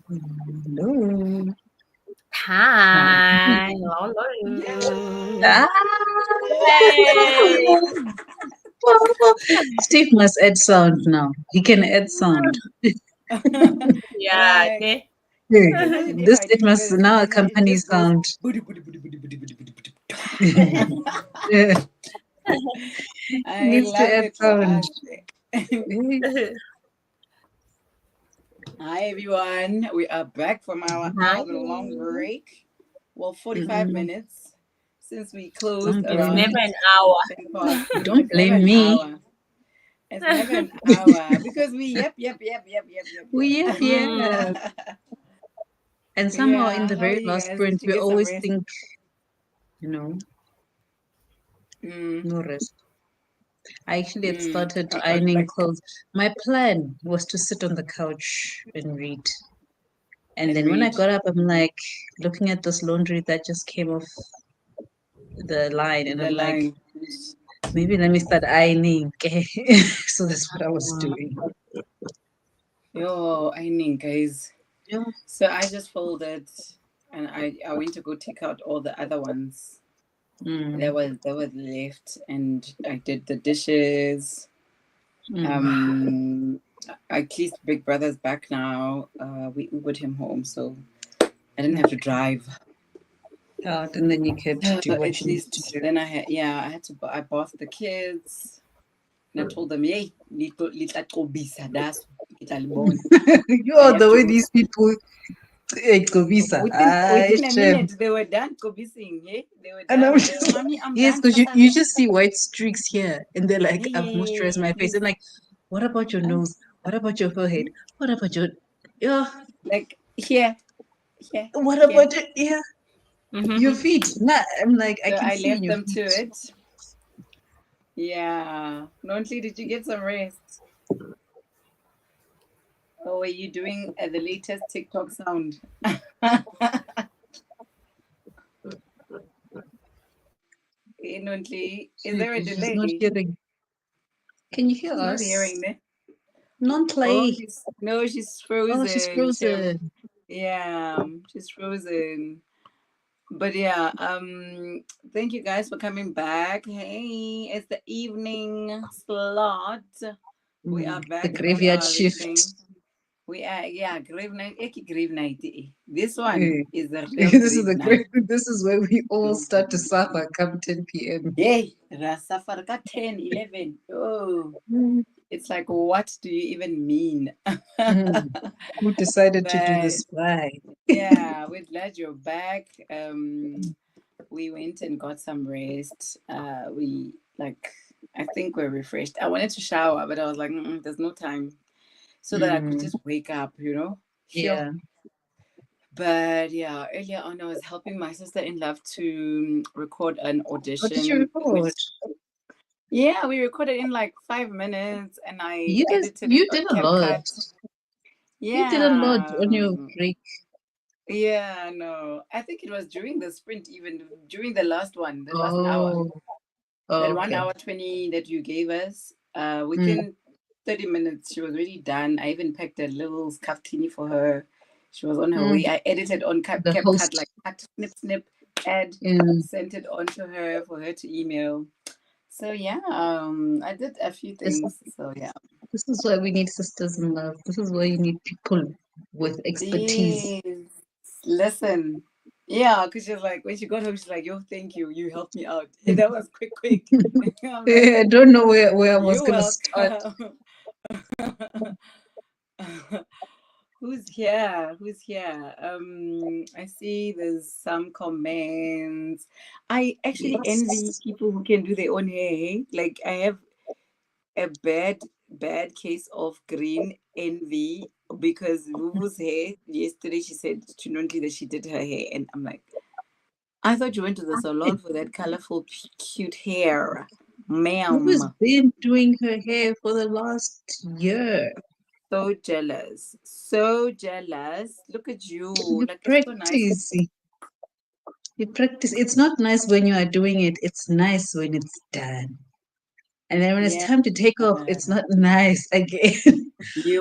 Hello. Hi. Yay! Hello. Ah. Yay. Steve must add sound now. He can add sound. Yeah, Like, okay. Hey, imagine if this I it do must this now and then it accompany just goes sound. booty, booty, booty, booty, booty, booty, booty, booty. I Needs to love add it for sound. us. Hey. Hi everyone, we are back from our Hi. hour-long break. Well, 45 Mm-mm. minutes since we closed Don't It's blame around me. never an hour. 10 past. Don't It's never blame an me. hour. It's never an hour because we We have, yeah. yep. And somehow in Yeah, the how are very you last guys? sprint, Did you we get some always rest? think, you know, Mm, no rest. I actually had mm. started ironing Like, clothes. My plan was to sit on the couch and read. And and then when I read got up, I'm like looking at this laundry that just came off the line, and the I'm like, line. maybe let me start ironing. So that's what I was Mm. doing. Yo, I mean, guys. Yeah. So I just folded, and I went to go take out all the other ones Mm, that was left, and I did the dishes. mm. Um, at least Big Brother's back now. We Ubered him home, so I didn't have to drive. Out, and then you could do what At you need to least do. then I had to I bathed the kids, and I told them, "Yay, little obisa das italibon." I You're have the to way go. these people. Hey, Kobisa. Ah, Within a chef. minute they were done cobising. Hey, they were And I'm done. Like, mommy, I'm yes, done. because Sasa. you just see white streaks here, and they're like, I've moisturized Hey, my face. please. And like, what about your Huh? nose? What about your forehead? What about your yeah? Like here, here, What here. about your yeah? Your feet? Nah, I'm like, I So can I see left your them to feet. it. Yeah. Nonly, did you get some rest? Or were you doing the latest TikTok sound? Nonly, is there a She's not delay? hearing. Can you hear She's not us? hearing me. Oh, Non-play. she's no, she's Oh, she's frozen. frozen. Yeah, she's frozen. But yeah, thank you guys for coming back. Hey, it's the evening slot. We are The back from graveyard our shift. thing. We are, yeah, grave night. Grave night. This one Eh. is the real This is grave the night. great. This is where we all start to suffer come 10 p.m. Yay! Rasafarka 10, 11. Oh, Mm. it's like, what do you even mean? Mm. Who decided to do But this? Why? yeah, we're glad you're back. We went and got some rest. We like, I think we're refreshed. I wanted to shower, but I was like, there's no time, so that I could Mm. just wake up, Sure. Yeah. But yeah, earlier on, I was helping my sister in love to record an What did you audition, record? which, yeah, we recorded in like 5 minutes, and I You guys, edited it you on did a lot. CapCut. You did a lot Yeah. on your break. Yeah, no. I think it was during the sprint, even during the last one, the last hour. Oh, That one okay. hour 20 that you gave us, Mm. within 30 minutes, she was already done. I even packed a little scarftini for her. She was on her Mm. way. I edited on The CapCut, host. like cut, snip, snip, add, Mm. sent it on to her for her to email. So yeah, I did a few This, things. So yeah. this is why we need sisters in love. This is why you need people with expertise. Yes. Listen. Yeah, because she's like, when she got home, she's like, yo, thank you. You helped me out. That was quick, quick. I'm like, I don't know where I was you're gonna start. welcome. Who's here? Who's here? I see there's some comments. I actually envy Yes. people who can do their own hair. Like I have a bad case of green envy because Vuvu's hair yesterday she said to Nonti that she did her hair and I'm like, I thought you went to the salon for that colorful cute hair, Who's ma'am. been doing her hair for the last year? So jealous. So jealous. Look at you. You Like it's so nice. practice. You practice. It's not nice when you are doing it. It's nice when it's done. And then when it's Yeah. time to take off, it's not nice again.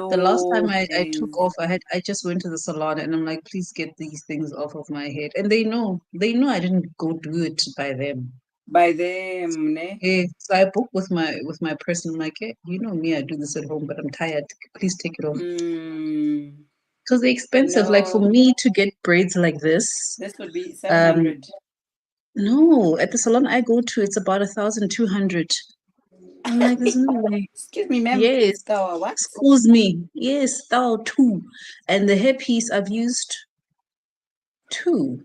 The last time You I took guys. off, I just went to the salon and I'm like, please get these things off of my head. And they know I didn't go do it by them. By them, ne? Yeah, so I book with my person. I'm like, hey, you know me, I do this at home, but I'm tired. Please take it off. Mm, Because they're expensive. Like for no, me to get braids like this, this would be um, 700. no, at the salon I go to, it's about 1,200. I'm like, there's no way. Excuse me, ma'am. Yes, Star, what? excuse me. Yes, thou too. And the hairpiece I've used two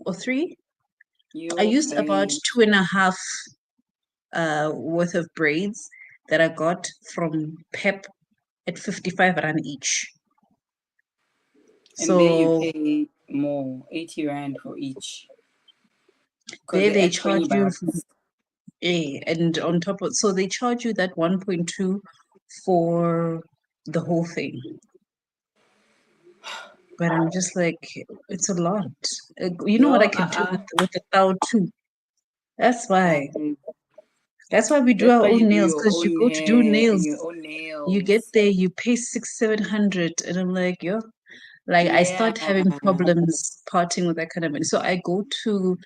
or three. I You used about guys. 2.5 worth of braids that I got from Pep at 55 rand each. And there you So pay more, 80 rand for each. Because there they they add charge 20 you, bucks. and on top of, so they charge you that 1.2 for the whole thing. But I'm just like, it's a lot. You know what I Yo, can do with the thou too. That's why. guys. That's why we do That's our why you own do nails. your Because you own go to do hair and nails, your own you get nails. there, you pay 600, 700, and I'm like, yo, like I Yeah. start having problems parting with that kind of money. So I go to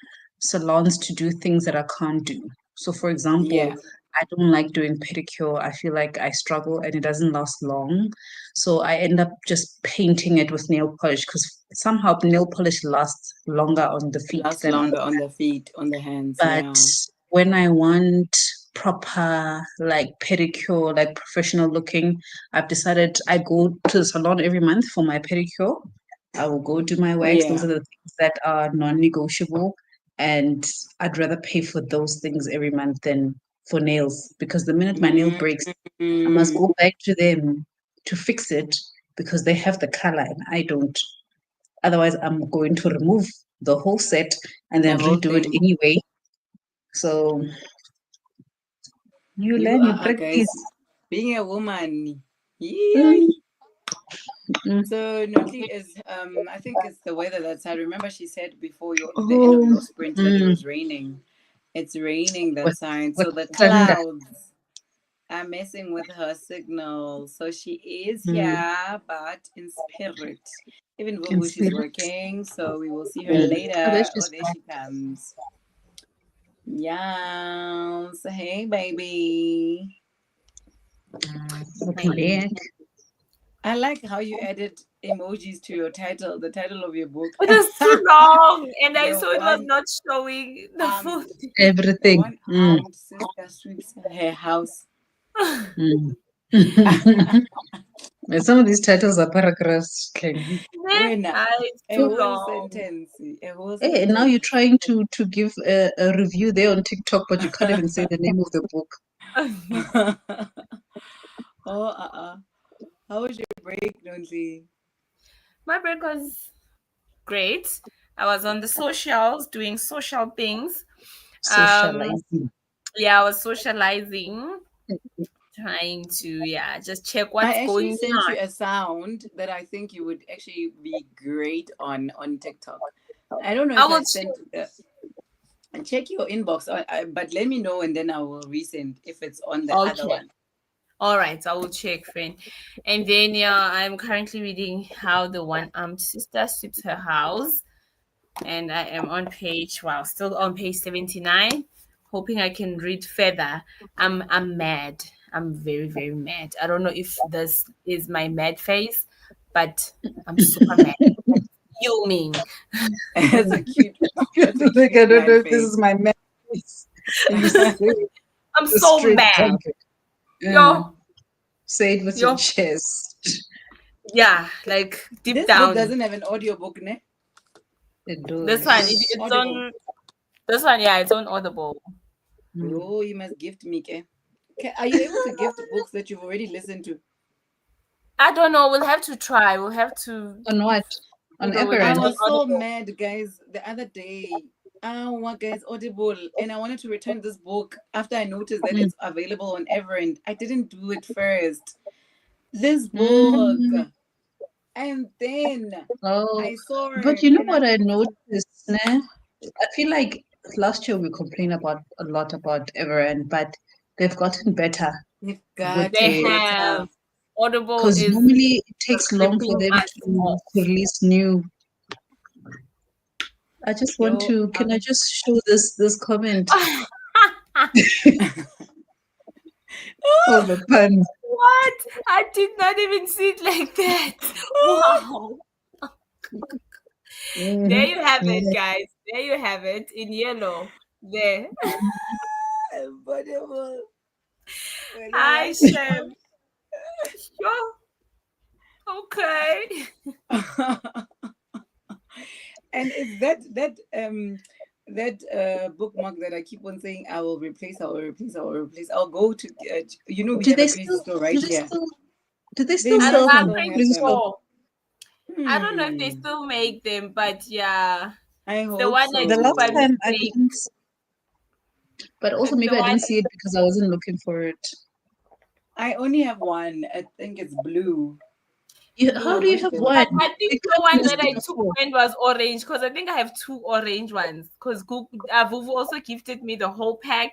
salons to do things that I can't do. So for example, Yeah. I don't like doing pedicure. I feel like I struggle and it doesn't last long. So I end up just painting it with nail polish because somehow nail polish lasts longer on the feet Lasts than on longer the on the feet, on the hands. but Yeah. when I want proper like pedicure, like professional looking, I've decided I go to the salon every month for my pedicure. I will go do my wax. Those Yeah. are the things that are non-negotiable. And I'd rather pay for those things every month than for nails because the minute my nail breaks, I must Mm, go back to them to fix it because they have the color and I don't. Otherwise, I'm going to remove the whole set and the then whole redo it thing. anyway. So you You learn, you are, practice. guys, being a woman. Yay. Mm, mm. So Notli is I think it's the weather that's I remember she said before the end of Oh, your sprint that it mm. was raining. It's raining that With side. with So the thunder. clouds are messing with her signal. So she is Mm. here, but in spirit. Even In Vuvu, she's spirit. working. So we will see her Mm. Oh, there later. Oh, she's there back. she comes. Yes. Hey, baby. Okay, back. I like how you added emojis to your title, the title of your book. It was too long, and I the saw it was one not showing the armed, food. the Everything. one Mm. armed sister sweeps her house. Mm. And some of these titles are paragraphs, King. Nah, when it's a too whole long. sentence, a whole Hey, and now you're sentence. trying to give a review there on TikTok, but you can't even say the name of the book. oh, how was your break, Nonsi? My break was great. I was on the socials doing social things. Um, Socializing. yeah, I was socializing, trying to just check what's I actually going sent on. you a sound that I think you would actually be great on TikTok. I don't know I if will I sent. Check your inbox, but let me know and then I will resend if it's on the other okay. one. All right, I will check, friend. And then I'm currently reading how the one armed sister sweeps her house. And I am on page, wow, still on page 79, hoping I can read further. I'm mad. I'm very, very mad. I don't know if this is my mad face, but I'm super mad. Fuming. That's a cute. That's a Like, I cute don't know mad if this face. is my mess. And you say it I'm with a so straight mad. tongue. Yo, Say it with your yo, chest. yeah, like deep This book down. doesn't have an audiobook, ne? It This one, does. it's Audible. on, this one, yeah, it's on Audible. Mm. Oh, you must gift me, ke? Are you able to gift books that you've already listened to? I don't know. We'll have to try. We'll have to On what? On figure with I it Everend? on was so Audible. mad, guys, the other day. What guys, Audible, and I wanted to return this book after I noticed that Mm. it's available on Everend. I didn't do it first. This book, Mm. and then Oh, I saw but it, you know and I what I thought, noticed, né? I feel like last year we complained about a lot about Everend, but They've gotten better. They've With got They the have. Audible because is normally it takes long for ripping them us to off. release new. I just want to. Can I just show this comment? Oh, the pun. What? I did not even see it like that. Wow. There you have it, Yeah. guys. There you have it in yellow. There. Unbelievable. Hi, chef. Sure. Okay. And it's that bookmark that I keep on saying I will replace, I'll go to we Do have they a crazy still? store right Do they here. still? Do they They still must sell I'm them? still have pretty Please them. stop. sure. I don't know if they Hmm. still make them, but yeah. I It's the hope one I The took last by so. time I mistake. didn't, but also It's maybe the I one. didn't see it because I wasn't looking for it. I only have one. I think it's blue. How do you Where's have the one? But other one? I They think the come in one a that I sticker took four. when was orange because I think I have two orange ones. Because Vuvu also gifted me the whole pack,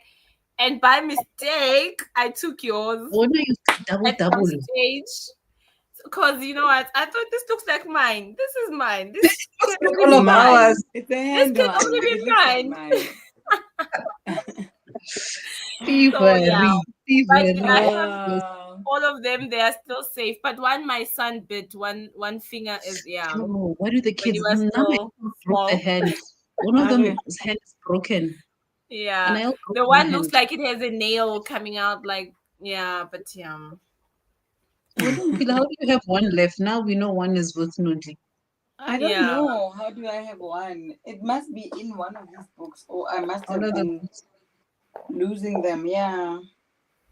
and by mistake I took yours Oh no, you double at some double. stage. Because you know what? I thought this looks like mine. This is mine. This can Like only all be of mine. ours. It's a This hand can only one. be It looks like mine. mine. So yeah, but I Thievery. have Oh, all of them. They are still safe. But one my son bit. One finger is Oh, why do the when he kids? was Now my still kids broke the small. hand. One of okay. them's hand is broken, and Yeah, I all broke the my one looks hand. like it has a nail coming out. Like yeah, but yeah. Well, don't feel. How do you have one left? Now we know one is with Nudli. I don't Yeah. know. How do I have one? It must be in one of these books, or I must One have of the been losing them. Yeah.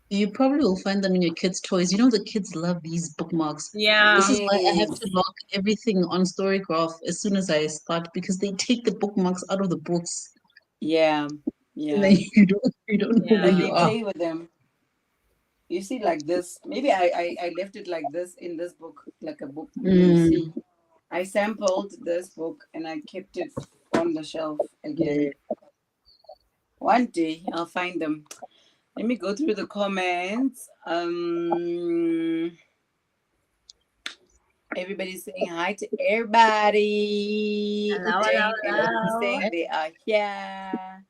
you probably will find them in your kids' toys. You know the kids love these bookmarks. This Yeah. is why I have Yes. to lock everything on Storygraph as soon as I start because they take the bookmarks out of the books, Yeah. and Yeah. then you don't know where Like you they Yeah. are. play with them. You see, like this. Maybe I left it like this in this book, like a book. You see, Mm. I sampled this book and I kept it on the shelf again. One day I'll find them. Let me go through the comments. Everybody's saying hi to everybody. Hello, hello, Jane, everybody's hello. saying they are here.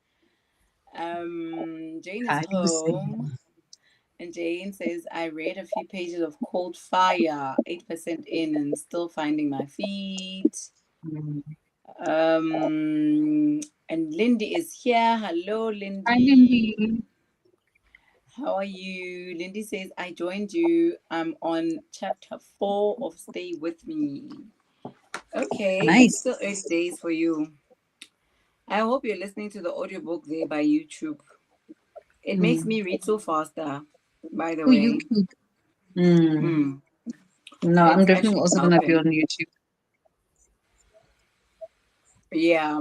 Jane is How do you say? home. And Jane says, I read a few pages of Cold Fire, 8% in, and still finding my feet. Mm. And Lindy is here. Hello, Hi, Lindy. Lindy. How are you? Lindy says, I joined you. I'm on chapter 4 of Stay With Me. Okay, it's still 8 Nice. days for you. I hope you're listening to the audiobook there by YouTube. It makes Mm. me read so faster, by the Oh, way. YouTube. Mm. Mm, No, I'm it's definitely actually also gonna be helping. on YouTube. Yeah,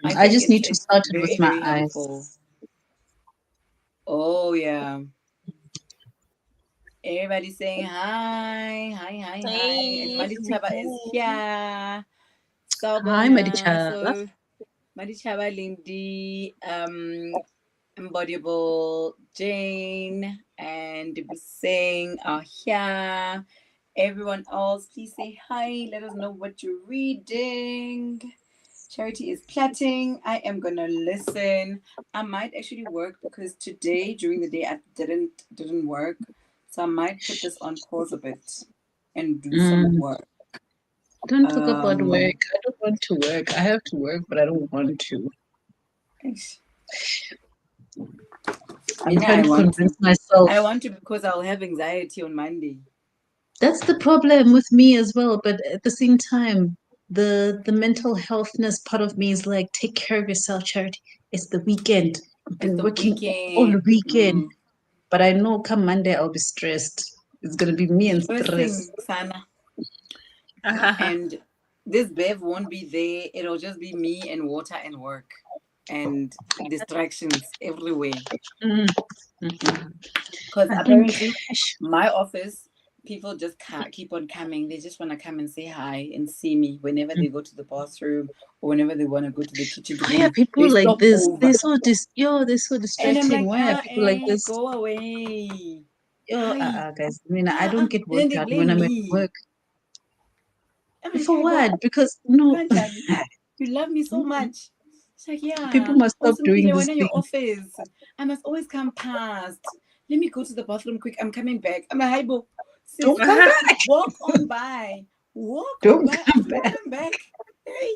I I think just need to it's start it with very, my very helpful. eyes. Oh, yeah. Everybody's saying hi, hi, hi, hi. And Hey. Madichaba is here. Hi, Sawbona. Medicha. So Madichaba Lindy, Embodiable Jane, and Busing are here. Everyone else, please say hi. Let us know what you're reading. Charity is plotting. I am gonna listen. I might actually work because today during the day I didn't work. So I might put this on pause a bit and do some Mm. work. Don't talk about work. Um I don't want to work. I have to work, but I don't want to. I'm yeah, trying I to want convince to. myself. I want to because I'll have anxiety on Monday. That's the problem with me as well. But at the same time, the mental healthness part of me is like, take care of yourself, Charity. It's the weekend. You've It's been the working all weekend. weekend. But I know come Monday I'll be stressed. It's gonna be me and stress. Stressing, Sana. And this Bev won't be there. It'll just be me and water and work and distractions everywhere. Mm. Mhm. Because I think apparently my office, people just keep on coming. They just want to come and say hi and see me whenever they go to the bathroom or whenever they want to go to the kitchen to Why are breathe. people They like stop this? over. They're so they're so And I'm distracting. like, Why are people like this? go away. Guys. I mean, I don't get And then work they done when blame I'm at me. work. I'm like, For "Hi, what? Bo, Because no, Kanjani? You love me so much." It's like, people yeah. must stop Also, doing when this in thing. your office, I must always come past. Let me go to the bathroom quick. I'm coming back. I'm like, hi, Bo. Sis, Don't come back. walk on by. Walk on Don't by. come Still back. come back. Hey.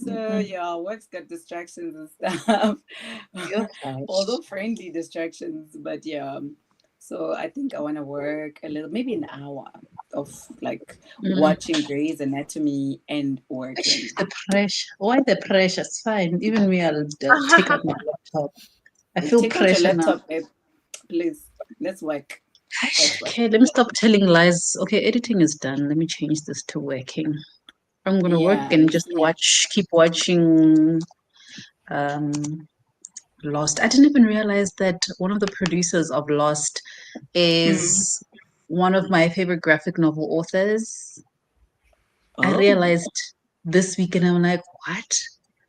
So yeah, work's got distractions and stuff. Although friendly distractions, but yeah. So I think I want to work a little, maybe an hour of like watching Grey's Anatomy and working. The pressure. Why the pressure? It's fine. Even me, I'll take out my laptop. I feel Take out your pressure now. laptop, please. Let's work. Okay, let me stop telling lies. Okay, editing is done. Let me change this to working. I'm gonna work and just keep watching Lost. I didn't even realize that one of the producers of Lost is one of my favorite graphic novel authors. I Oh, realized this week and I'm like, what?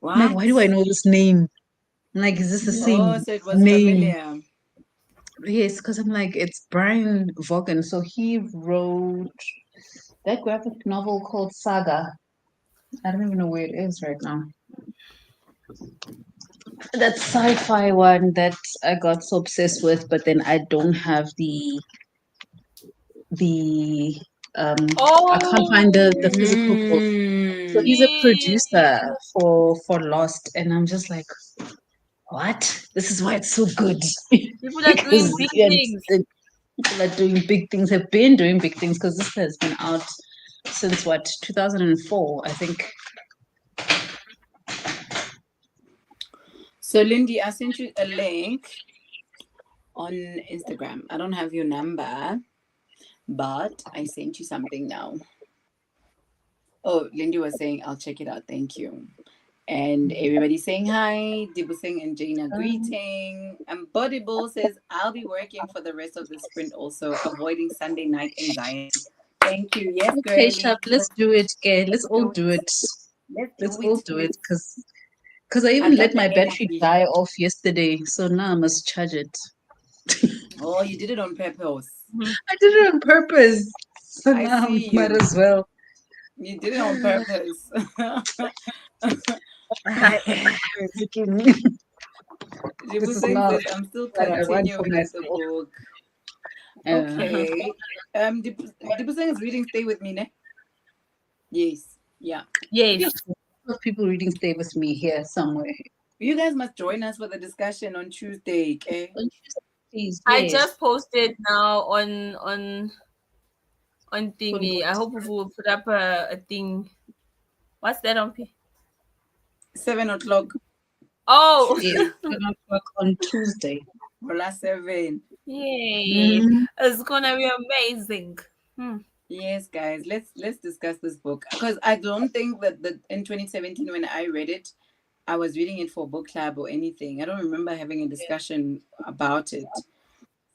I'm like, what? why do I know this name? I'm like, is this the same Oh, so it was name? familiar. Yes, because I'm like, it's Brian Vaughan. So he wrote that graphic novel called Saga. I don't even know where it is right now. That sci-fi one that I got so obsessed with, but then I don't have the I can't find the physical book. So he's a producer for Lost, and I'm just like, what? This is why it's so good. People are doing big things. People are doing big things. Have been doing big things because this has been out since what 2004, I think. So, Lindy, I sent you a link on Instagram. I don't have your number, but I sent you something now. Oh, Lindy was saying, I'll check it out. Thank you. And everybody's saying hi. Dibusing and Jane are greeting. And Bodybull says, I'll be working for the rest of the sprint also, avoiding Sunday night anxiety. Thank you. Yes, Okay, girlie. Shab, let's do it, okay? Let's all do it. Let's all do it because I even let my battery die off yesterday, so now I must charge it. Oh, you did it on purpose. I did it on purpose, so I now see might you. as well. You did it on purpose. This is not I'm still what I want for continuing with the myself. book. Okay. Dibuseng is reading Stay With Me, ne? Yes. Yeah. Yes. People reading Stay With Me here somewhere. You guys must join us for the discussion on Tuesday, okay? On Tuesdays, I yes. just posted now on thingy. I hope we'll put up a thing. What's that on P? 7 o'clock. Oh, Yes, 7 o'clock on Tuesday. Hola 7. yay! It's gonna be amazing. Yes, guys, let's discuss this book because I don't think that in 2017 when I read it, I was reading it for book club or anything. I don't remember having a discussion about it.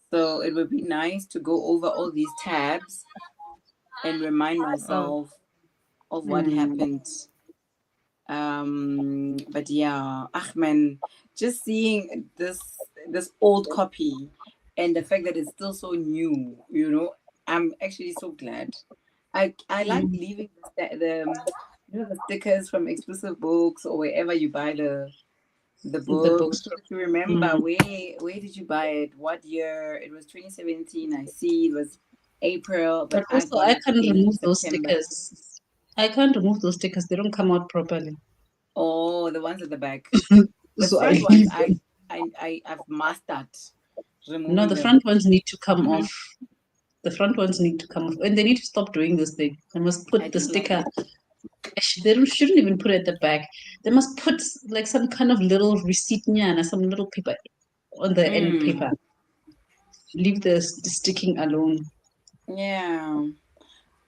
So it would be nice to go over all these tabs and remind myself of what happened. But yeah, Ahmed, just seeing this old copy and the fact that it's still so new, I'm actually so glad. I like leaving the stickers from exclusive books or wherever you buy the book so that you remember where did you buy it, what year. It was 2017. I see it was April, but I also got I it can't in remove those September. stickers. I can't remove those stickers. They don't come out properly. Oh, the ones at the back. The So front ones I've mastered removing no, the them. front ones need to come off. The front ones need to come off, and they need to stop doing this thing. They must I put the do like sticker. it. Actually, they shouldn't even put it at the back. They must put like some kind of little receipt and some little paper on the end paper. Leave the sticking alone. Yeah.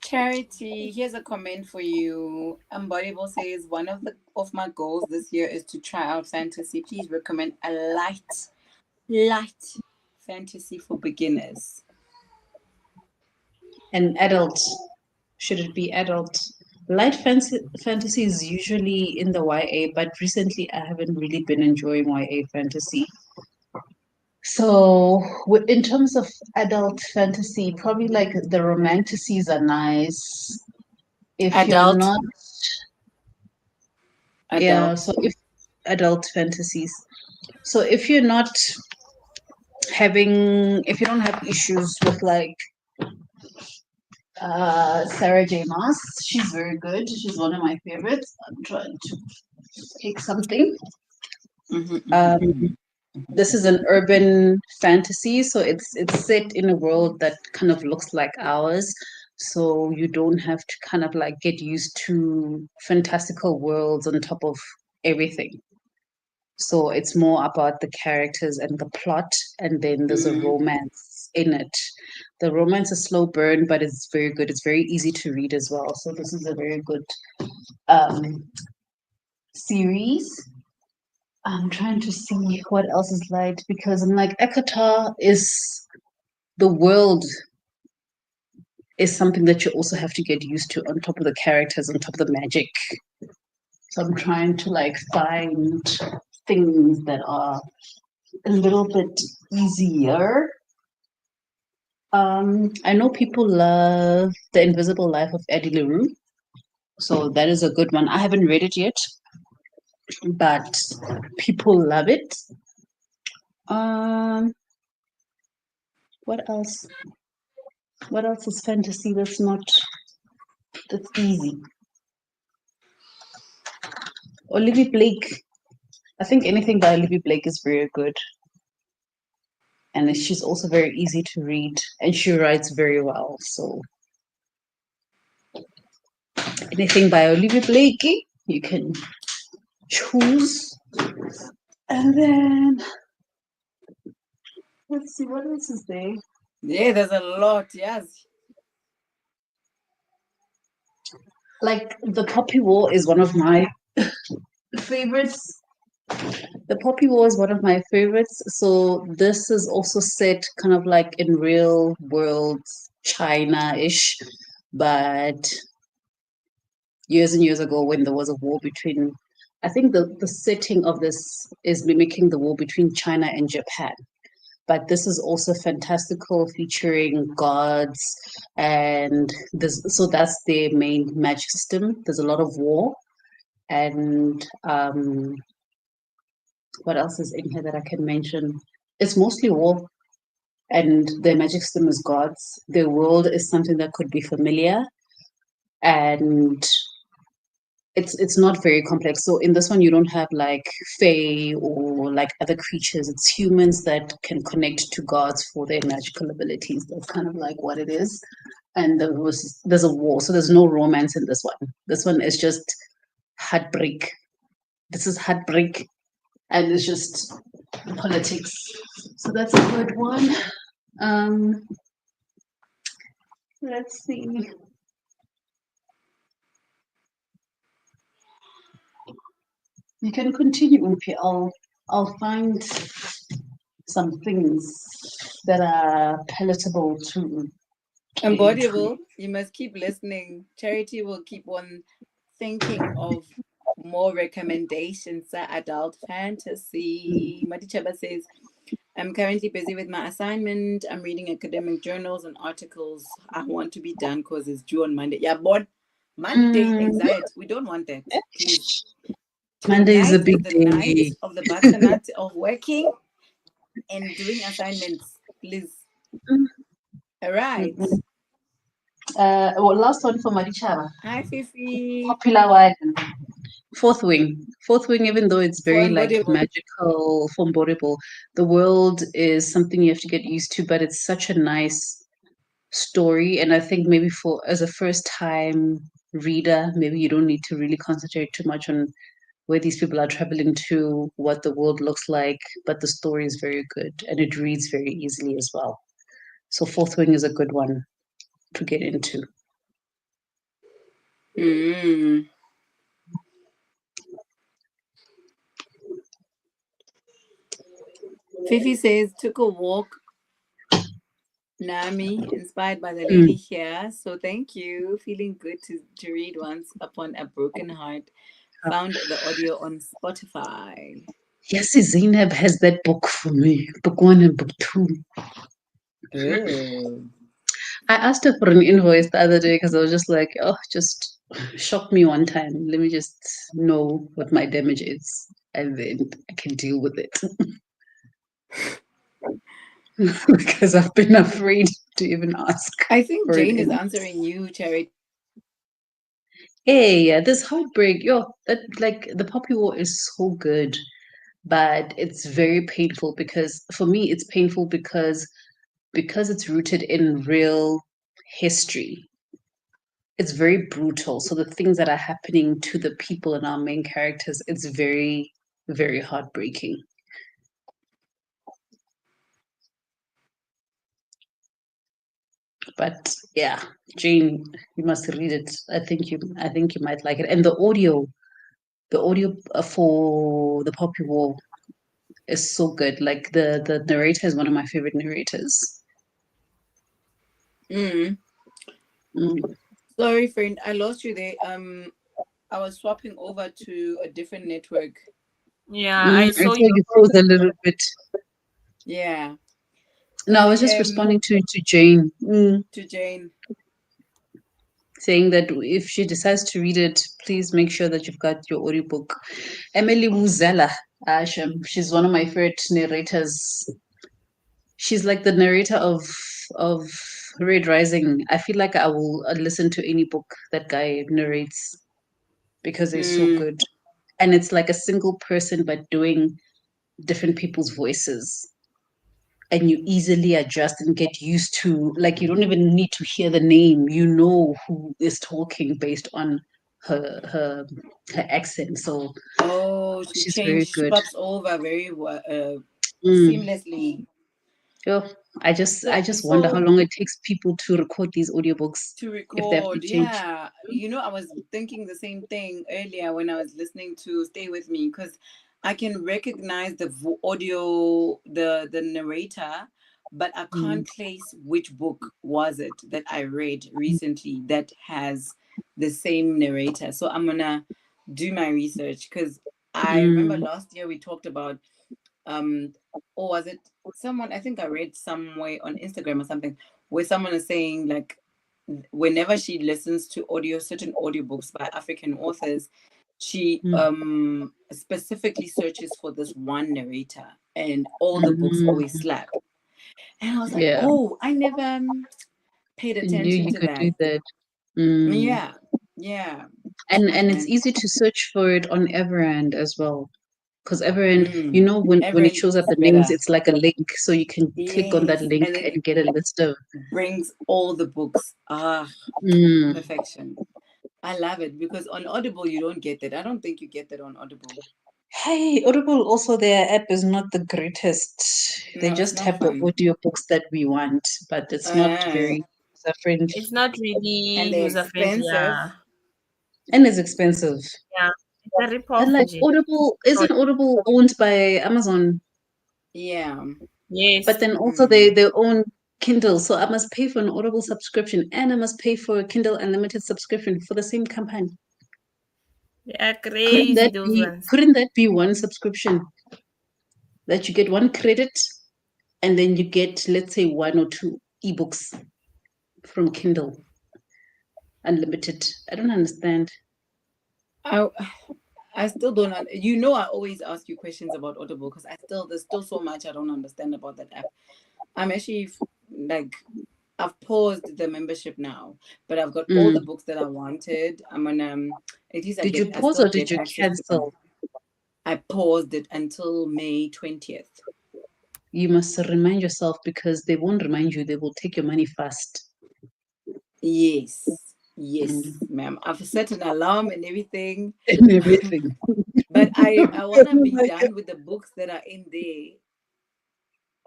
Charity, here's a comment for you. Embodiable says one of my goals this year is to try out fantasy. Please recommend a light fantasy for beginners. And adult. Should it be adult? Light fantasy is usually in the YA, but recently I haven't really been enjoying YA fantasy. So, in terms of adult fantasy, probably like the romanticies are nice. If you're Adult. not, yeah, Adult. so if adult fantasies. So if you're not if you don't have issues with like Sarah J. Maas, she's very good. She's one of my favorites. I'm trying to take something. Um, this is an urban fantasy, so it's set in a world that kind of looks like ours. So you don't have to kind of like get used to fantastical worlds on top of everything. So it's more about the characters and the plot, and then there's a romance in it. The romance is slow burn, but it's very good. It's very easy to read as well. So this is a very good um, series. I'm trying to see what else is light because I'm like Ekata is the world is something that you also have to get used to on top of the characters, on top of the magic. So I'm trying to like find things that are a little bit easier. I know people love The Invisible Life of Eddie LaRue, so that is a good one. I haven't read it yet, but people love it. Um, what else? What else is fantasy that's easy? Olivia Blake. I think anything by Olivia Blake is very good, and she's also very easy to read, and she writes very well. So anything by Olivia Blake, you can choose. And then let's see what else is there. Yeah, there's a lot. Yes. Like the Poppy War is one of my favorites. The Poppy War is one of my favorites. So this is also set kind of like in real world China-ish, but years and years ago when there was a war between I think the setting of this is mimicking the war between China and Japan. But this is also fantastical, featuring gods, and so that's their main magic system. There's a lot of war, and what else is in here that I can mention? It's mostly war, and their magic system is gods. Their world is something that could be familiar, and it's not very complex. So in this one, you don't have like fae or like other creatures. It's humans that can connect to gods for their magical abilities. That's kind of like what it is. And there's a war, so there's no romance in this one. This one is just heartbreak. This is heartbreak, and it's just politics. So that's a good one. Um, let's see. You can continue, Upi. I'll find some things that are palatable to get into. Embodiable. You must keep listening. Charity will keep on thinking of more recommendations. Adult fantasy. Madichaba says, I'm currently busy with my assignment. I'm reading academic journals and articles. I want to be done because it's due on Monday. Yeah, but Monday Mm, anxiety. We don't want that. Please. Monday is a Tonight is big the night day. of the Batanat of working and doing assignments. Please. All right. Well, last one for Marichava. Hi, Fifi. Popular one. Fourth Wing. Fourth Wing, even though it's For very like Embodiable. magical, formidable, the world is something you have to get used to, but it's such a nice story. And I think maybe for as a first time reader, maybe you don't need to really concentrate too much on where these people are traveling to, what the world looks like, but the story is very good and it reads very easily as well. So Fourth Wing is a good one to get into. Mm. Fifi says, took a walk Nami, inspired by the lady here. So thank you. Feeling good to read Once Upon a Broken Heart. Found the audio on Spotify. Yes, Zainab has that book for me, book 1 and book 2. Oh. I asked her for an invoice the other day because I was just like, oh, just shock me one time. Let me just know what my damage is, and then I can deal with it. Because I've been afraid to even ask. I think for an Jane is invoice. answering you, Charity. Hey, yeah, this heartbreak, that like the Poppy War is so good, but it's very painful because for me, it's painful because it's rooted in real history. It's very brutal. So the things that are happening to the people and our main characters, it's very, very heartbreaking. But yeah, Jane, you must read it. I think you might like it. And the audio for the Poppy War is so good. Like the narrator is one of my favorite narrators. Mm. Mm. Sorry, friend, I lost you there. I was swapping over to a different network. Yeah, I I saw saw you. you froze a little bit. Yeah. No, I Sorry, was just responding to Jane. to Jane. Saying that if she decides to read it, please make sure that you've got your audiobook. Emily Wuzela, she's one of my favorite narrators. She's like the narrator of Red Rising. I feel like I will listen to any book that guy narrates because they're so Mm. good. And it's like a single person but doing different people's voices. And you easily adjust and get used to, like, you don't even need to hear the name. You know who is talking based on her accent. So Oh, she she's very changed, good. swaps over very Mm. seamlessly. Yo, So, I just wonder how so long it takes people to record these audiobooks to if they have to record, change. yeah. You know, I was thinking the same thing earlier when I was listening to Stay With Me, because I can recognize the audio, the narrator, but I Mm. can't place which book was it that I read recently that has the same narrator. So I'm gonna do my research, because I remember Mm. last year we talked about um or was it someone, I think I read somewhere on Instagram or something, where someone is saying like whenever she listens to certain audiobooks by African authors, she Mm. specifically searches for this one narrator, and all the books always Mm. slap. And I was like, Yeah, oh, I never paid I knew attention you to could do that. that. Mm. Yeah, yeah. And it's And easy to search for it on Everand as well. Because Everand, mm, when it Everend shows up is the names, better. it's like a link. So you can click on that Yes, link and then and it get a list of. brings all the books. Ah, Mm. perfection. I love it, because on Audible you don't get that. I don't think you get that on Audible. Hey, Audible also, their app is not the greatest. They No, it's just not have the fun. audiobooks that we want, but it's not Uh, very user friendly. It's not and really they're user friendly. expensive. Yeah, And it's expensive. yeah. It's a But rip-off like version. Audible, isn't Audible owned by Amazon? Yeah. Yes. But then also Mm. they own Kindle. So I must pay for an Audible subscription and I must pay for a Kindle Unlimited subscription for the same company. They are crazy, those ones. Couldn't that be one subscription that you get one credit and then you get, let's say, one or two ebooks from Kindle Unlimited? I don't understand. I I still don't. You know, I always ask you questions about Audible, because there's still so much I don't understand about that app. I'm actually like, I've paused the membership now, but I've got all the Mm. books that I wanted. I'm gonna at least Did you I pause still or did get you access to them. cancel? I paused it until May 20th. You must remind yourself because they won't remind you. They will take your money fast. Yes, yes, Mm. ma'am. I've set an alarm and everything, And everything. but I wanna be done with the books that are in there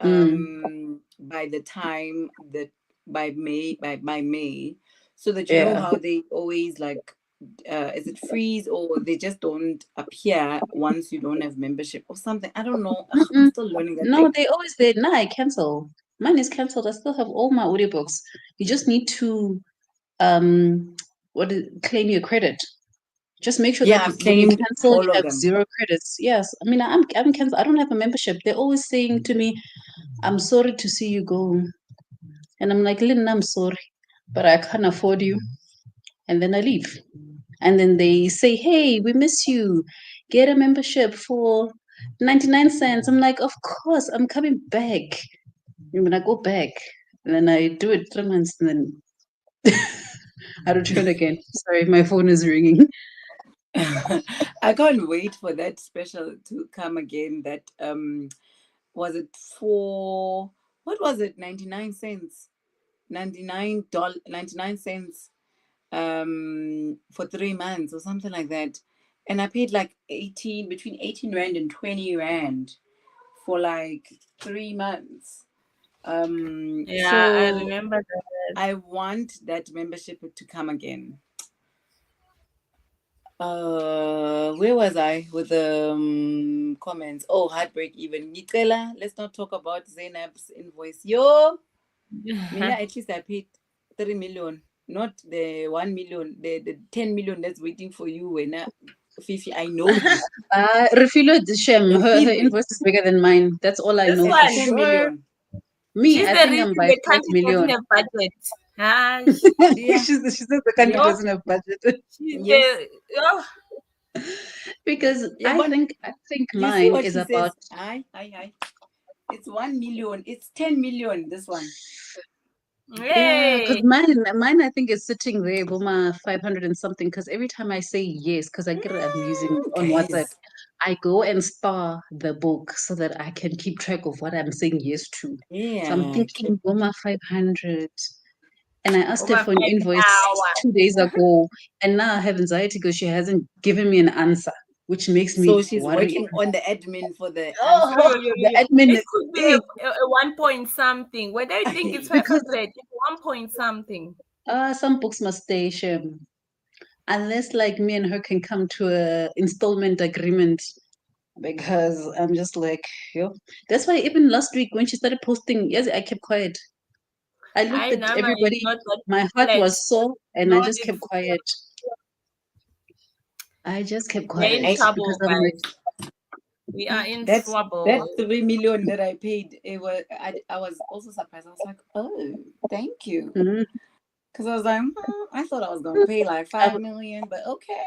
Mm. by the time that by May, so that you know Yeah. how they always like is it freeze, or they just don't appear once you don't have membership or something. I don't know. Ugh, I'm Mm-mm. still learning that No, thing. they always say, nah, I cancel. Mine is cancelled. I still have all my audiobooks. You just need to claim your credit. Just make sure Yeah, that I've when you claimed cancel, all you of have them. 0 credits. Yes, I mean I'm cancelled. I don't have a membership. They're always saying to me, "I'm sorry to see you go," and I'm like, "Lynn, I'm sorry, but I can't afford you." And then I leave. And then they say, "Hey, we miss you. Get a membership for 99 cents." I'm like, "Of course, I'm coming back." And when I go back, and then I do it 3 months, and then I return again. Sorry, my phone is ringing. I can't wait for that special to come again. That was it for what was it? 99 cents. $99 99 cents for 3 months or something like that. And I paid like between 18 rand and 20 rand for like 3 months. Yeah, I So remember that. I want that membership to come again. Where was I with the comments? Oh, heartbreak even. Ngicela, let's not talk about Zainab's invoice. Yo, Mina, at least I paid 3 million, not the 1 million, the 10 million that's waiting for you when Fifi, I know you. Refilo Dishem, her Refilwe invoice is bigger than mine. That's all I This know for at one, 10 sure. million. Me, she's I the think reason I'm by the 5 country doesn't million. have budget. Ah, Yeah. She says the country Yeah. no, doesn't have budget. she's Yes. the oh, Because Yeah, I but think you see mine what is she says. about Aye. It's 1 million. It's 10 million, this one. yeah, because yay. mine I think is sitting there, Boma 500 and something. Because every time I say yes, because I get it, I'm using on WhatsApp, Guys. I go and star the book so that I can keep track of what I'm saying yes to. So I'm Yeah. thinking Boma 500. And I asked her Over for an 5 hours. invoice 2 days ago, and now I have anxiety because she hasn't given me an answer, which makes So me she's worry. working on the admin for the answer. Oh, the admin, It could be eh, a 1 point something. Whether you think it's because 500, it's 1 point something. some books must stay, Shem. Unless like me and her can come to a installment agreement, because I'm just like, yo. That's why even last week when she started posting, yes, I kept quiet. I looked I at Nama is everybody, not that my heart flat. was sore, and I Not just in kept quiet. I just kept We're in quiet I, because trouble, I'm like, guys. We are in that trouble. 3 million that I paid, I was also surprised. I was like, oh, thank you. mm, Because I was like, I thought I was gonna pay like I, 5 million, but okay.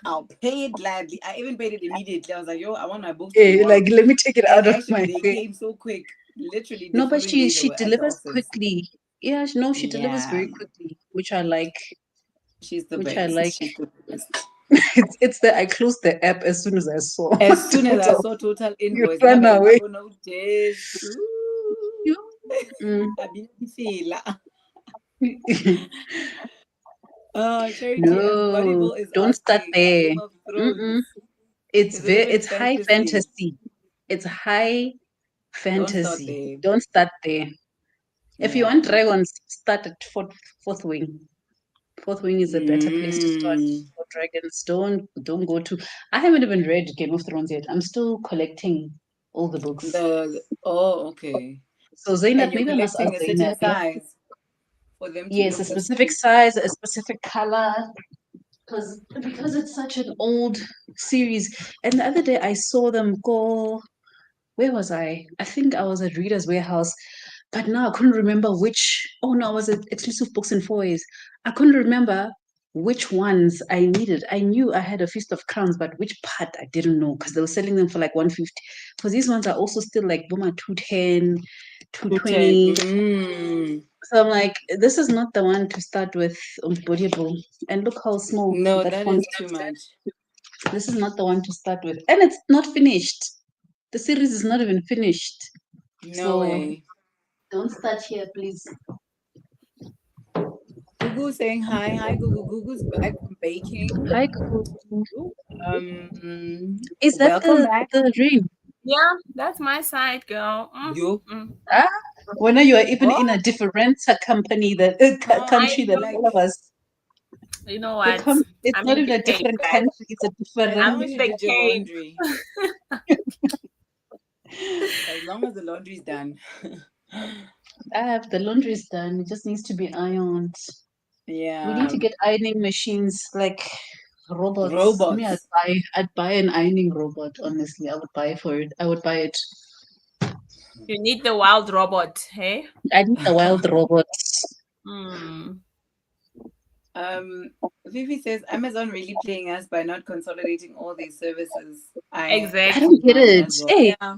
I'll pay it gladly. I even paid it immediately. I was like, yo, I want my books tomorrow. like let me take it And out of actually my they head. came so quick. Literally the No, but following day they she were at the delivers office. quickly. Yeah, no, she delivers Yeah. very quickly, which I like. She's the Which I best. like. She's the best. It's that I closed the app as soon as I saw As soon as I total. saw total You invoice, run away. no days. You- Mm. I've been feel. Charity as No, Volleyball is don't start asking there. Game of Mm-mm. Thrones. Is it even It's high fantasy? fantasy. It's high Don't start fantasy. there. Don't start there. If you want Yeah. dragons, start at fourth wing. Fourth wing is a better place to start Mm. for dragons. Don't go to. I haven't even read Game of Thrones yet. I'm still collecting all the books. Okay. So And Zainab, you're maybe I must ask collecting a certain Zainab. Yeah. size for them to Yes, a look the specific same. size, a specific color, because it's such an old series. And the other day I saw them go. Where was I? I think I was at Reader's Warehouse, but now I couldn't remember which. Oh no, I was at Exclusive Books and Foys. I couldn't remember which ones I needed. I knew I had a Feast of Crowns, but which part I didn't know because they were selling them for like 150. Because these ones are also still like Boma 210, 210. 220. So I'm like, this is not the one to start with Unbelievable. And look how small No, that that font is is. too much. This is not the one to start with. And it's not finished. The series is not even finished. No So way. don't start here, please. Gugu saying hi. Hi, Gugu. Gugu's back from baking. Hi, Kuku. Is that Welcome back. the dream? Yeah, that's my side, girl. You. Ah, when you are even in a What? different company that I country than Like, all of us. You know what? It's I'm not in even the a Cape, different guys. country. It's a as I'm long different. as in you the did your Cape. laundry. As long as the laundry's done. The laundry's done. It just needs to be ironed. Yeah. We need to get ironing machines like robots. Me, Robots. I'd buy an ironing robot. Honestly, I would buy for it. I would buy it. You need the wild robot, hey? I need the wild robots. Hmm. Vivi says Amazon really playing us by not consolidating all these services. I Exactly. don't get mine it. as well. Hey, Yeah.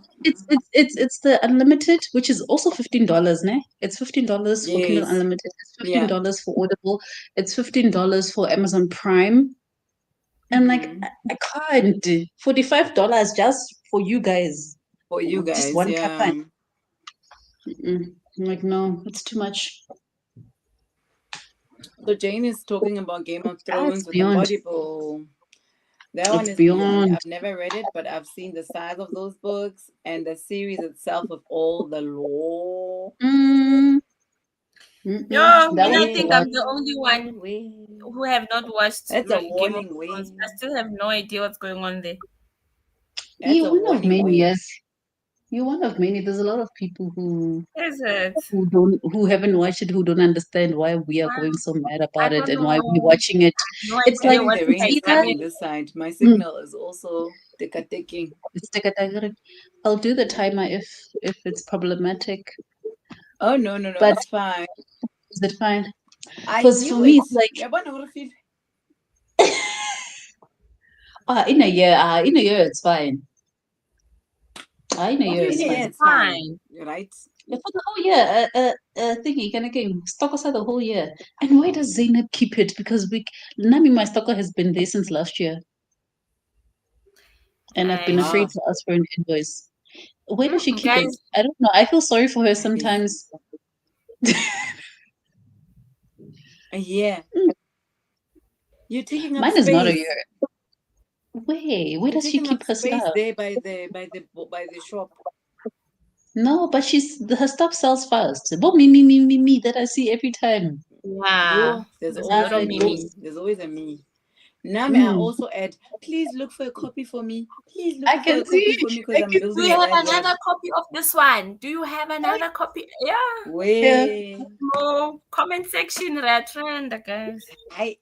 it's the unlimited, which is also $15, ne? It's $15 for Kindle Yes. Unlimited. It's Yeah. $15 for Audible. It's $15 for Amazon Prime. And like Mhm. I can't $45 just for you guys. For you Just guys, one yeah. campaign. I'm like, no, it's too much. So Jane is talking about Game of Thrones It's with beyond. Audible. That one It's is beyond. beyond. I've never read it, but I've seen the size of those books and the series itself with all the lore. Mm, Yo, that and I one's a think lot. I'm the only one who have not watched That's a Game of warning Thrones. way. I still have no idea what's going on there. That's You're a one of warning many, way. yes. You're one of many. There's a lot of people Is it? who haven't watched it, who don't understand why we are going so mad I about it don't and why we're know. watching it. No It's idea like Maybe what's the rain it's is either coming happening. this side. My mm, signal is also taking. it's I'll do the timer if it's problematic. Oh no, But it's fine. is it fine? I Because for knew me it. it's like Yeah, but I feel. in a year it's fine. In a What year do you it's Yeah, mean fine. it's it's fine. fine? Right? Yeah, for the whole year, thingy gonna game stock aside the whole year. And why does Zainab keep it? Because Nami, my stalker, has been there since last year, and I've been afraid Ah, to ask for an invoice. Where does she keep it? Guys, I don't know. I feel sorry for her guys. sometimes. Yeah. You're taking up Mine is not a space. year. Where You're does she taking keep up her space stuff? there by the shop. No, but her stuff sells fast. But me that I see every time. yeah, Yo, there's there's a lot always of a I me. memes. There's always a me. Now may I mm, also add, please look for a copy for me. Please look I for can a copy see. for me because I I'm can Do building you a see. have library. another copy of this one? Do you have another copy? Yeah. Yeah. Way. No comment section, trend, guys. I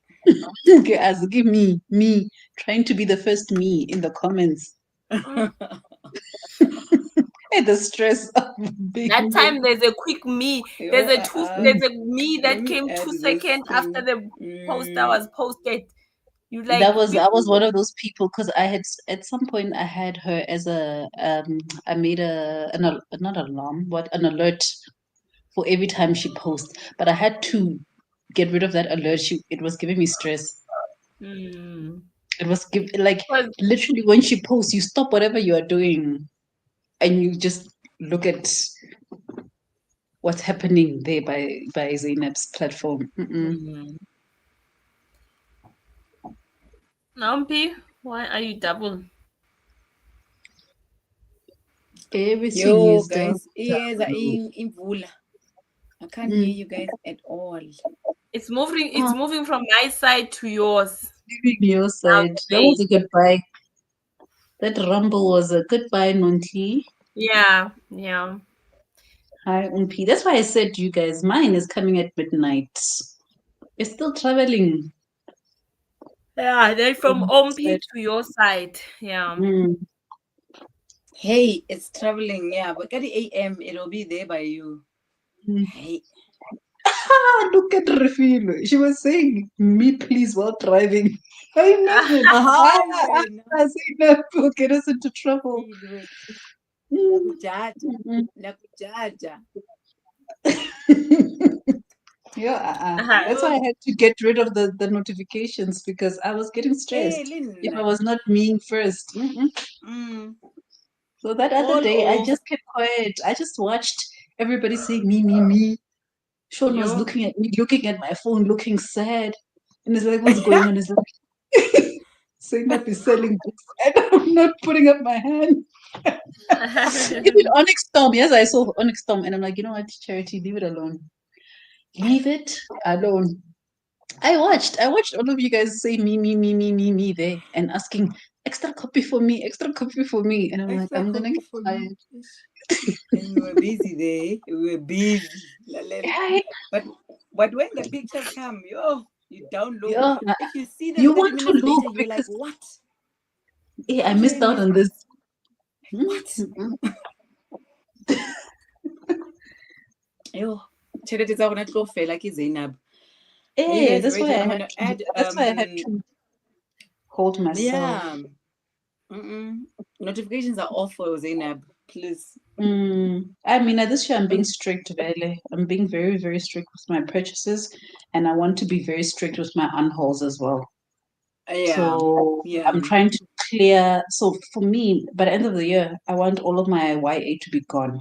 Okay, as give me trying to be the first me in the comments. Mm. And the stress of That being there. time there's a quick me. yo There's a me let that me came add 2 seconds this after thing. the poster was posted. You like I was one of those people because I had at some point I had her as a I made not alarm but an alert for every time she posts, but I had to get rid of that alert. It was giving me stress. mm, It was like 'cause literally when she posts, you stop whatever you are doing and you just look at what's happening there by Zainab's platform. mm. Nampi, why are you double? Everything Yo is done. guys, ears are in vula. I can't hear Mm. you guys at all. It's moving from my side to yours. Leaving your Now side. the That was bass. a goodbye. That rumble was a goodbye, Nonti. Yeah, yeah. Hi, Umpi. That's why I said to you guys, mine is coming at midnight. It's still traveling. Yeah, then from From your Ompi side. to your side. Yeah. Mm. Hey, it's traveling, yeah, but at the AM it'll be there by you. Mm. Hey. Look at Refil. She was saying, me please while driving. I imagine. I say no, will get us into trouble. Mm. Nakujaja. Mm. Nakujaja. Yeah, that's why I Uh-huh. had to get rid of the notifications because I was getting Hey, stressed if I Lynn. was not me first. Mm. So that other All day, I off. just kept quiet. I just watched everybody say me, me, me. Sean was Yo. looking at me, looking at my phone, looking sad. And it's like, what's going on? It's like, Zainab is selling books and I'm not putting up my hand. Even Onyx Storm, yes, I saw Onyx Storm and I'm like, you know what, Charity, leave it alone. Leave it alone. I watched all of you guys say me there and asking, extra copy for me, extra copy for me. And I'm like, Extra I'm gonna copy get for tired. me. Ish. And we were busy there. We were busy. Lalela. Yeah, But when the pictures come, you download. yeah. If you see them You 30 want to minutes look later, you're like, because what? hey, I How did I missed out miss on this. this? What? Yo, Chelete tsa rona tlo fela ke Zainab. Are you Hey, guys ready? I'm gonna add that's why I had to hold myself. yeah. Notifications are off for Zainab, please. I mean, at this year I'm being strict, really. I'm being very, very strict with my purchases, and I want to be very strict with my unhauls as well. Yeah. So Yeah. I'm trying to clear. So for me, by the end of the year, I want all of my YA to be gone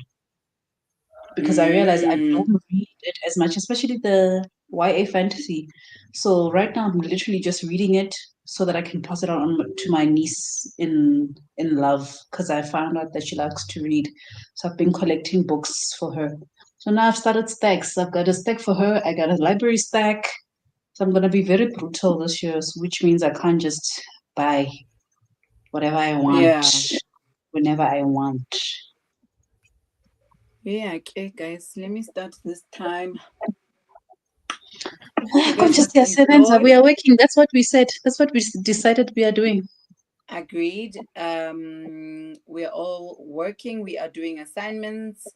because I realize I don't read it as much, especially the YA fantasy. So right now I'm literally just reading it so that I can pass it on to my niece in love because I found out that she likes to read. So I've been collecting books for her. So now I've started stacks. I've got a stack for her. I got a library stack. So I'm gonna be very brutal this year, which means I can't just buy whatever I want Yeah. whenever I want. Yeah, okay, guys. Let me start this time. You guys Conscious must employ. we are working. That's what we said. That's what we decided we are doing. Agreed. We're all working. We are doing assignments.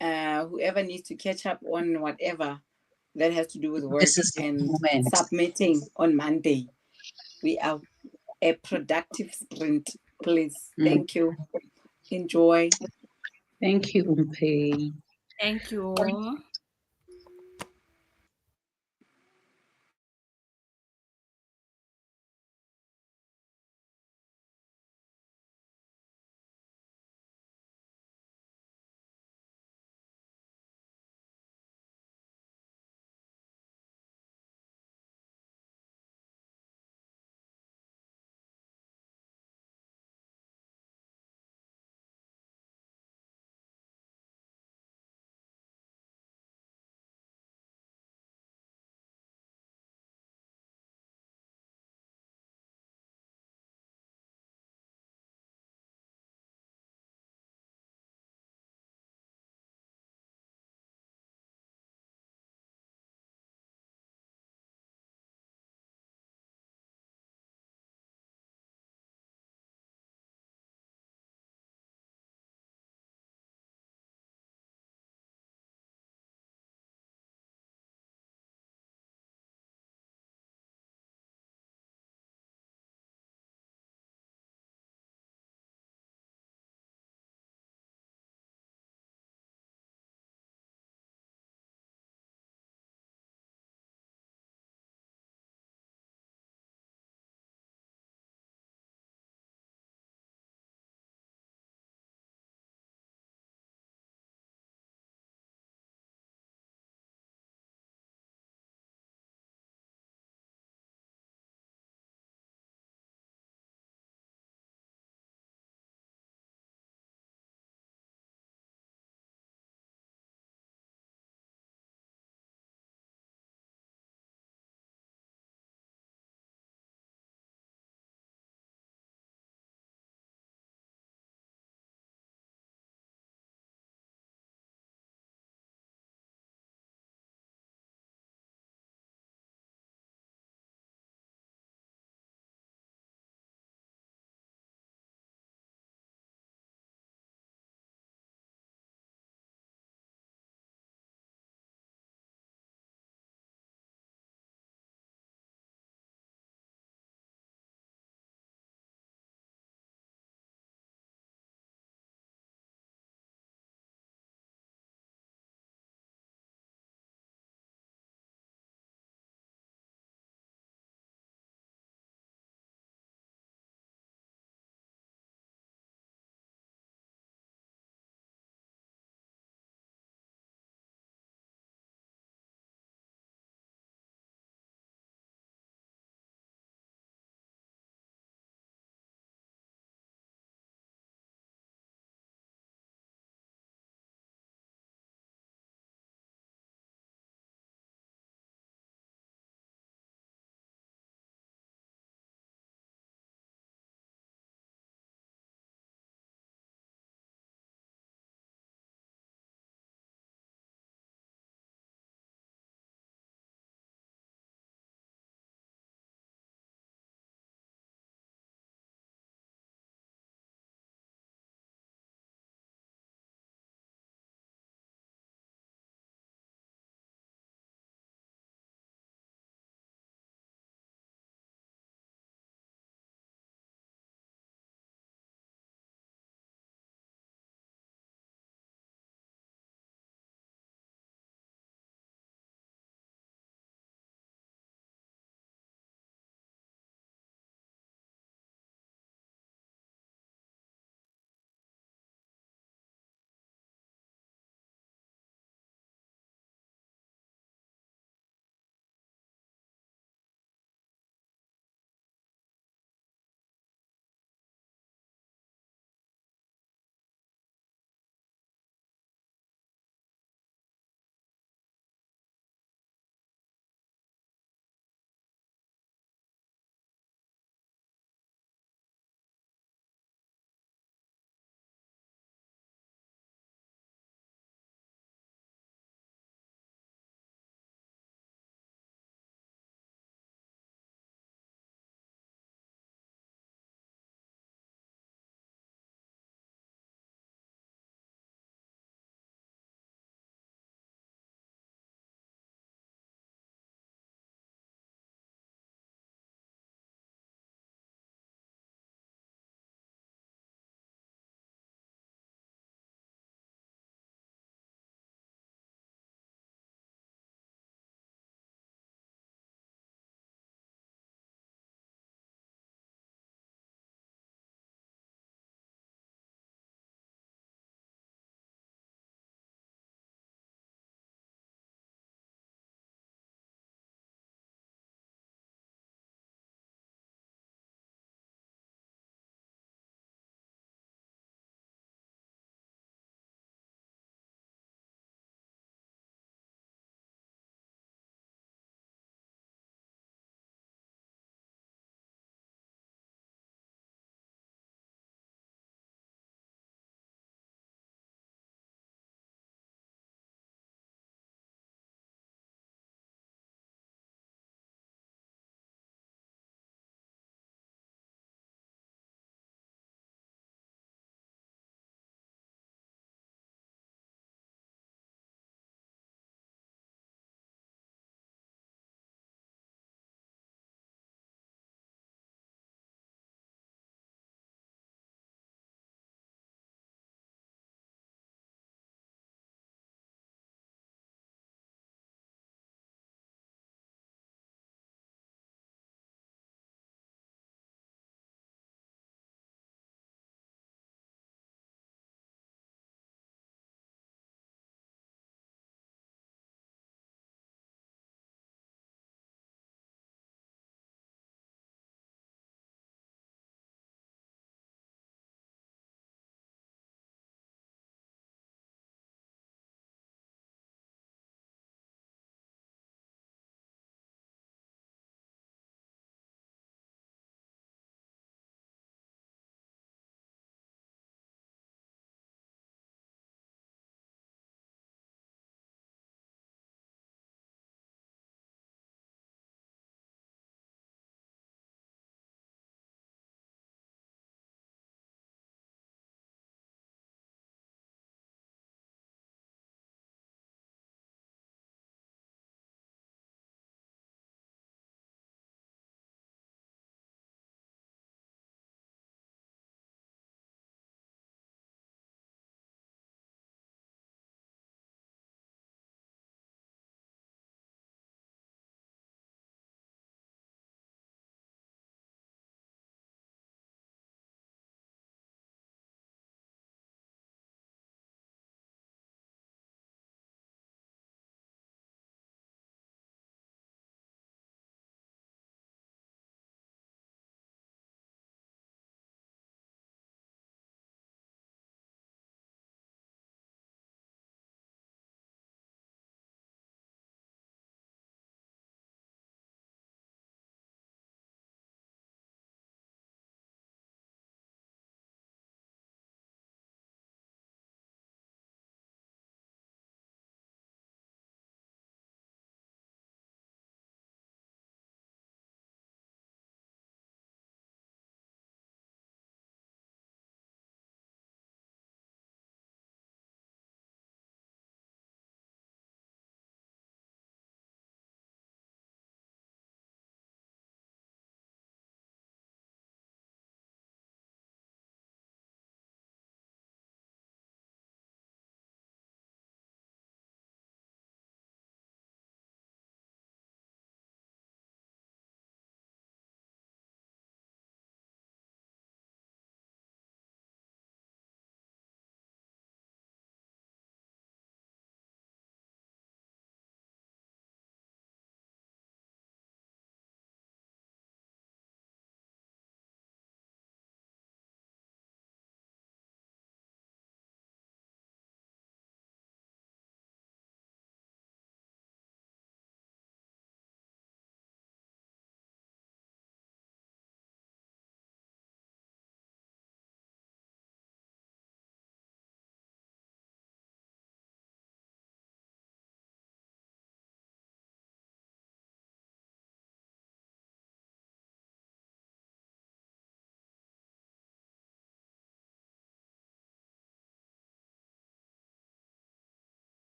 Whoever needs to catch up on whatever that has to do with work This is the and moment. submitting on Monday. We are a productive sprint. Please. Thank you. Enjoy. Thank you, Umpe. Thank you.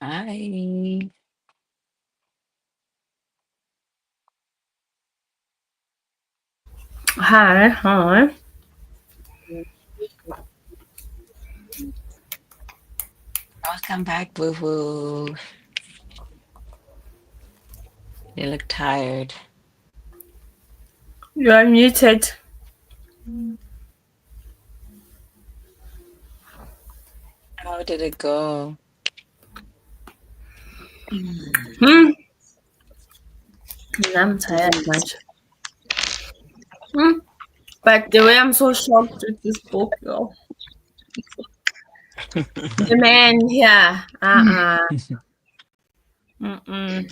Hi. Hi. Welcome back, Boo Boo. You look tired. You are muted. How did it go? Hmm. I'm tired much. Hmm. But the way I'm so shocked with this book, yo. The man here. Mm-mm.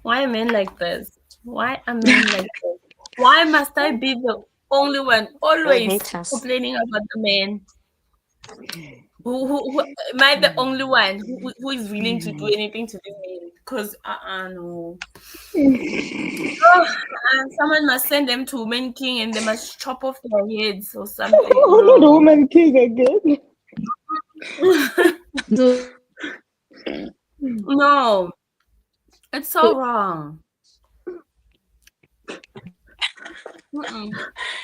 Why are men like this? Why are men like this? Why must I be the only one They always hate us. complaining about the man? Who am I the only one who is willing to do anything to this man? Because no. Oh, and someone must send them to Women King and they must chop off their heads or something. Oh, not the No. Woman King again. No. It's so wrong. Mm-mm.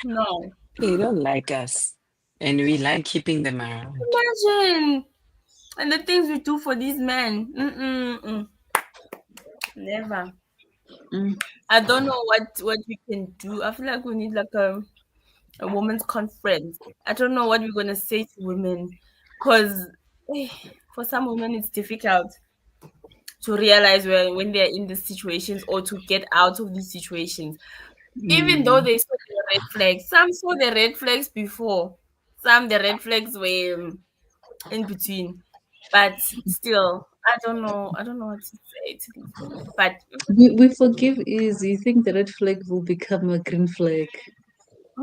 No. They don't like us. And we like keeping them around. Imagine. And the things we do for these men. Never. I don't know what we can do. I feel like we need like a women's conference. I don't know what we're gonna say to women, because for some women it's difficult to realize when they're in these situations or to get out of these situations. Even though they saw the red flags, some saw the red flags before, some the red flags were in between. But still, I don't know what to say to these women. But We forgive easy. You think the red flag will become a green flag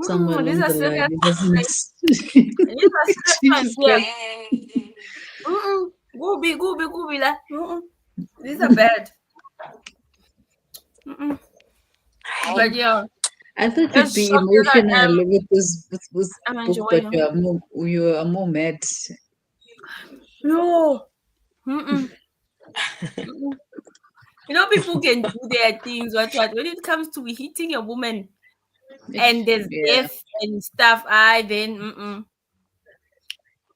somewhere these along are the line. serious It ones. doesn't. These are serious ones. Jesus Yeah. Christ. Hey. Gooby, la. These are bad. Mm-mm. Hey. But yeah, I thought you'd as be shocked as I am, emotional with this I'm book, but enjoying. you are more mad. No. Mm-mm. Mm-mm. People can do their things, what. When it comes to hitting a woman and there's Yeah. death and stuff,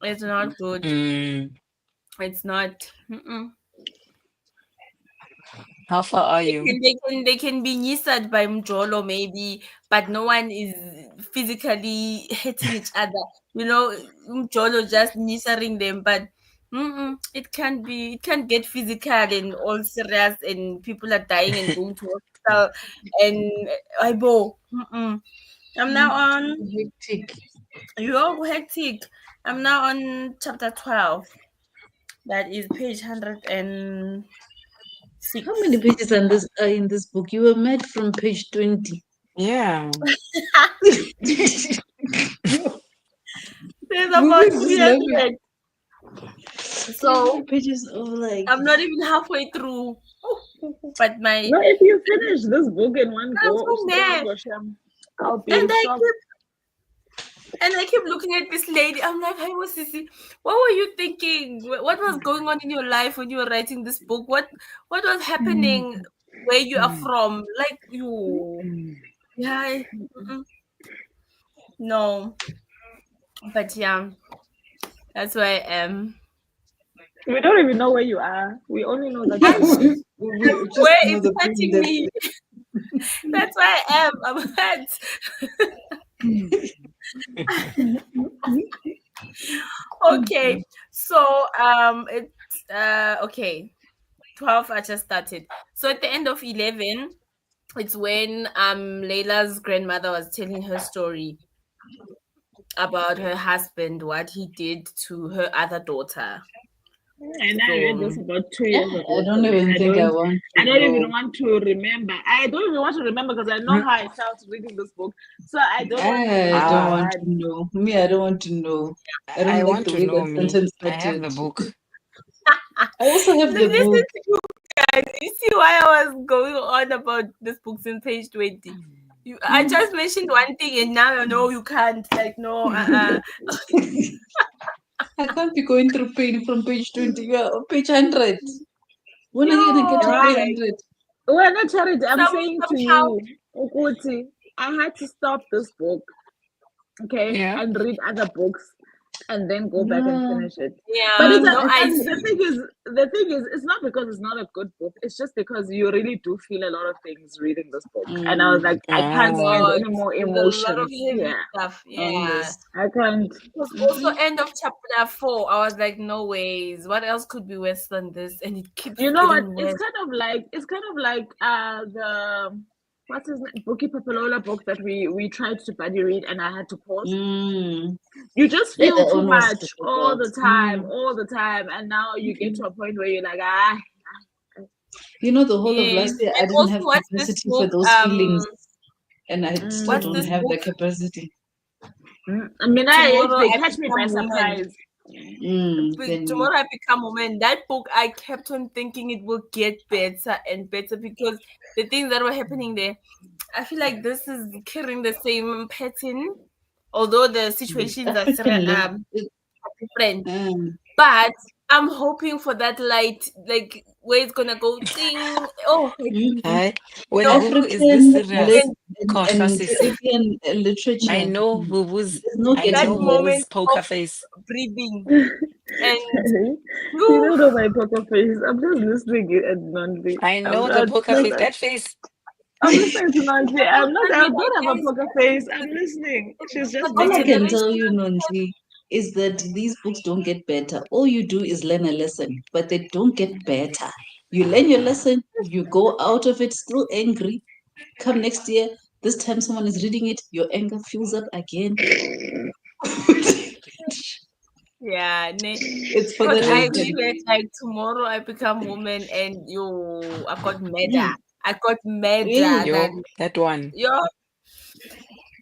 it's not good. Mm, It's not. how far are you? They can be nisad by Mjolo maybe, but no one is physically hitting each other. Mjolo just nisering them, but it can't get physical and all serious, and people are dying and going to hospital. And Aibo, I'm now on. Hectic. You're hectic. I'm now on chapter 12. That is page 106. How many pages are in this book? You were mad from page 20. Yeah. There's We about were just laughing. 300. So Pages of like I'm not even halfway through. But my No, if you finish this book in one I'm go, so mad. I'll be And I shocked. keep looking at this lady. I'm like, hey, what's this? What were you thinking? What was going on in your life when you were writing this book? What was happening where you are from? Like you, yeah, no, but yeah, that's where I am. We don't even know where you are. We only know that you're hurt. we just Where know it's the feeling hurting me. that That's where I am. I'm hurt. Okay, so it's okay. 12 I just started. So at the end of 11, it's when Layla's grandmother was telling her story about her husband, what he did to her other daughter. And I read this So about 2 years I ago. don't So even think I want I to don't even know. want to remember. I don't even want to remember because I know how I felt reading this book. So I don't want to I remember don't Ah, want to what. know. Me, I don't want to know. I I don't like want the to way know that me. sentence I have started. the book. I also have the listen book. to you guys. You see why I was going on about this book since page 20. I just mentioned one thing and now I know you can't. Like, no, I can't be going through pain from page 20. You are on page 100. When are you going to get to Right. 300? Well, not charity. I'm saying to somehow, you, Ukuti, I had to stop this book, okay, Yeah. and read other books, and then go back and No. finish it. But yeah, it's no, I and see. the thing is, it's not because it's not a good book. It's just because you really do feel a lot of things reading this book, and I was like, I can't stand Ah. Lot. any more There's a lot of emotions. heavy Yeah, stuff. On Yeah. this. I can't. It was also end of chapter 4. I was like, no ways. What else could be worse than this? And it keeps You know what? getting It's worse. kind of like the what's his name, Buki Papalola book that we tried to buddy read, and I had to pause. Mm. You just Yeah, feel that too one was much all the difficult. time, and now you get to a point where you're like, ah, You know, the whole of Yes. last year, I And didn't also, have what's this capacity for book? those feelings. And I still What's don't this have the book? capacity. I mean, Tomorrow they I catch me by Become Woman. surprise. Then Tomorrow I Become Woman. That book, I kept on thinking it will get better and better because the things that were happening there, I feel like this is carrying the same pattern, although the situations are African live. different. But I'm hoping for that light, like where it's gonna go ding. Oh, Hi. When No, Vuvu is this African serious, lit Kosa and Sisi. Caribbean I literature. know Vuvu's There's no I getting that know there. moment Vuvu's poker of face. breathing and You you don't know my poker face. I'm just listening and Nancy. I know the poker face. That face. I'm listening to Nancy. I like, don't have a guys, poker face. I'm listening. She's just for All the I making can it. tell generation you, Nonji, is that these books don't get better. All you do is learn a lesson, but they don't get better. You learn your lesson, you go out of it still angry. Come next year, this time someone is reading it, your anger fuels up again. yeah, It's for because the I lesson. read like Tomorrow I Become Woman and I got madder. I got madder Really? than Yo, that one. yeah.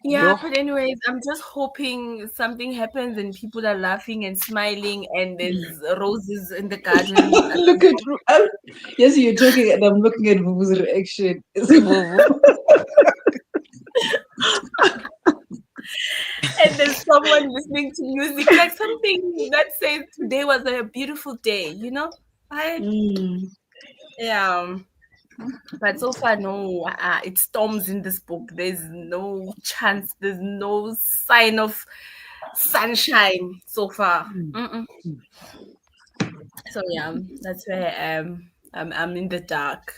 Yeah, Yo. but anyways, I'm just hoping something happens and people are laughing and smiling and there's roses in the garden. Look at yes, you're talking, and I'm looking at Vuvu's reaction. Vuvu. And there's someone listening to music, like something that says today was a beautiful day, you know? Yeah. But so far, no, it storms in this book. There's no chance, there's no sign of sunshine so far. So yeah, that's where I'm in the dark.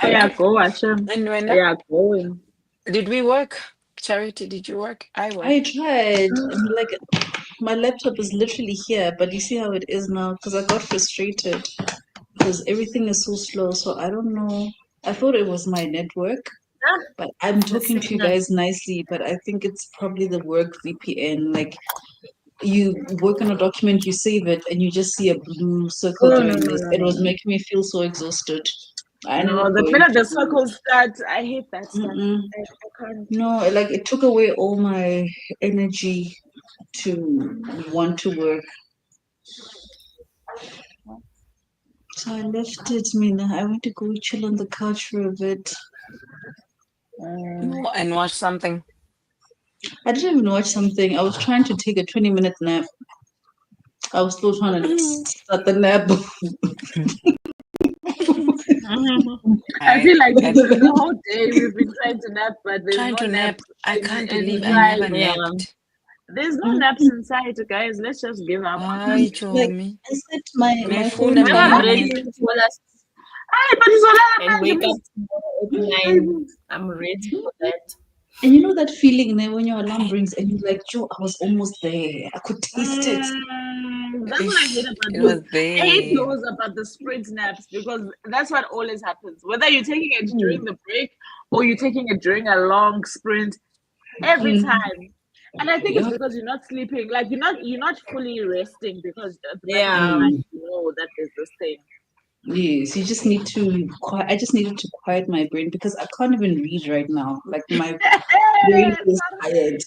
Yeah, go, Hashem. And when Yeah, going. did we work? Charity, did you work? I worked. I tried. And like my laptop is literally here, but you see how it is now because I got frustrated because everything is so slow. So I don't know. I thought it was my network, but I'm talking to you guys nicely, but I think it's probably the work VPN. Like you work on a document, you save it, and you just see a blue circle Oh, doing no, this. no, It no, was no. making me feel so exhausted. I ended No, up the going minute to the circles start, I hate that stuff. I can't. no, like it took away all my energy to want to work. So I left it, Mina. I went to go chill on the couch for a bit. And watch something. I didn't even watch something. I was trying to take a 20-minute nap. I was still trying to start the nap. I feel like And the whole day we've been trying to nap, but there's trying no to nap. nap. I can't believe I Inside. never napped. There's no naps inside, guys. Let's just give up. Ay, Like Chomi. I said, my phone Ngifuna to mina I'm nap. ready nap. to fall asleep Hey, but it's all and wake up tomorrow at 9. I'm ready for that. And you know that feeling there when your alarm rings and you're like, Joe, I was almost there. I could taste it. That's what I hate about It those. was I hate there. those about the sprint naps because that's what always happens. Whether you're taking it during the break or you're taking it during a long sprint, every time. And I think it's because you're not sleeping, like you're not fully resting because at the back of your mind you know that there's this thing. Yes, you just need to I just needed to quiet my brain because I can't even read right now. Like my brain is tired.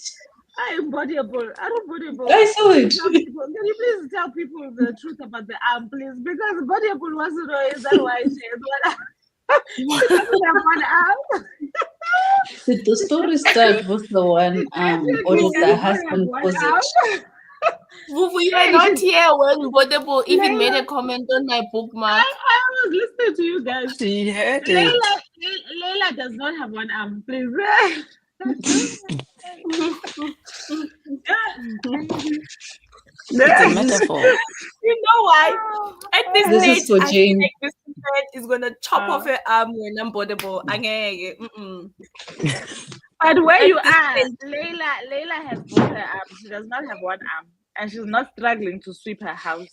I am bodyable. I don't bodyable. I saw it. Can you please tell people the truth about the arm, please? Because bodyable wasn't always that why she has one arm. She doesn't have one arm. Did the story start with the one or did the husband pose it? Vuvu, you were not here when Bodebo even made a comment on my bookmark. I was listening to you guys. She heard it. Leila does not have one arm, please. It's a metaphor. You know why? At this This stage, is for I Jane. think this man is gonna chop off her arm when I'm Bodebo. But where At you this are, stage- Leila has both her arms. She does not have one arm, and she's not struggling to sweep her house.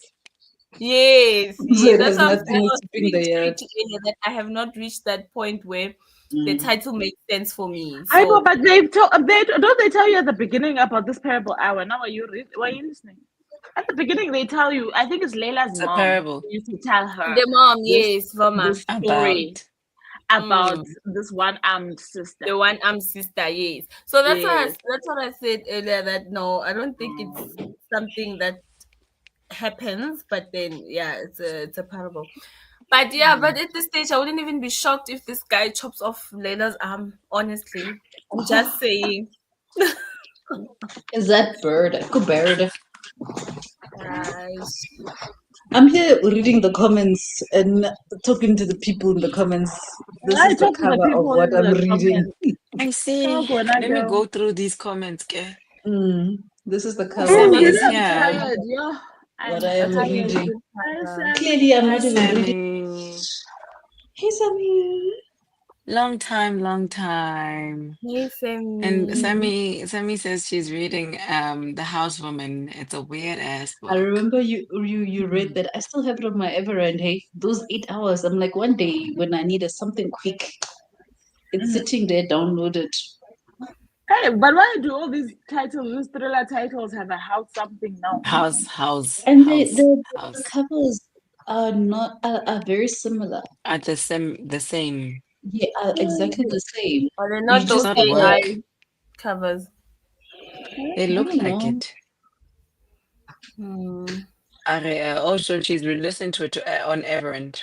Yes, So yes. it That's has what I'm nothing saying. I with was sweeping the saying yard. to you earlier that I have not reached that point where the title makes sense for me. I know, So but don't they tell you at the beginning about this parable hour? Now, were you listening? At the beginning, they tell you. I think it's Leila's It's a mom parable. who used to tell her the mom, this- yes, Voma, this story about Mm. this one-armed sister. the one arm sister, yes. So that's Yes. what I said earlier. That no, I don't think it's something that happens, but then yeah, it's a parable. But yeah, but at this stage, I wouldn't even be shocked if this guy chops off Leila's arm. Honestly, I'm just saying. Is that bird? Good bird. Guys. I'm here reading the comments and talking to the people in the comments. This I is the talk to the cover of people what in I'm the reading. I see. Oh, go on, Let me girl. go through these comments, okay? This is the cover Sammy of is I'm here. tired, yo. what I'm I am tired. reading. Hi, Sammy. Clearly, I'm Hi, not even reading. Sammy. Hey, Sammy. Long time. Hey, Femi. And Sammy says she's reading The Housewoman. It's a weird ass I book. remember you read that. I still have it on my Everend. Hey, those 8 hours. I'm like, one day when I need something quick, it's sitting there downloaded. Hey, but why do all these titles, these thriller titles, have a house something now? House. And house. the covers are very similar. At the same. Yeah, exactly the same. Or they're not You those just not work. AI covers. They look I don't like know. it. Hmm. Also, she's listening to it on Everend.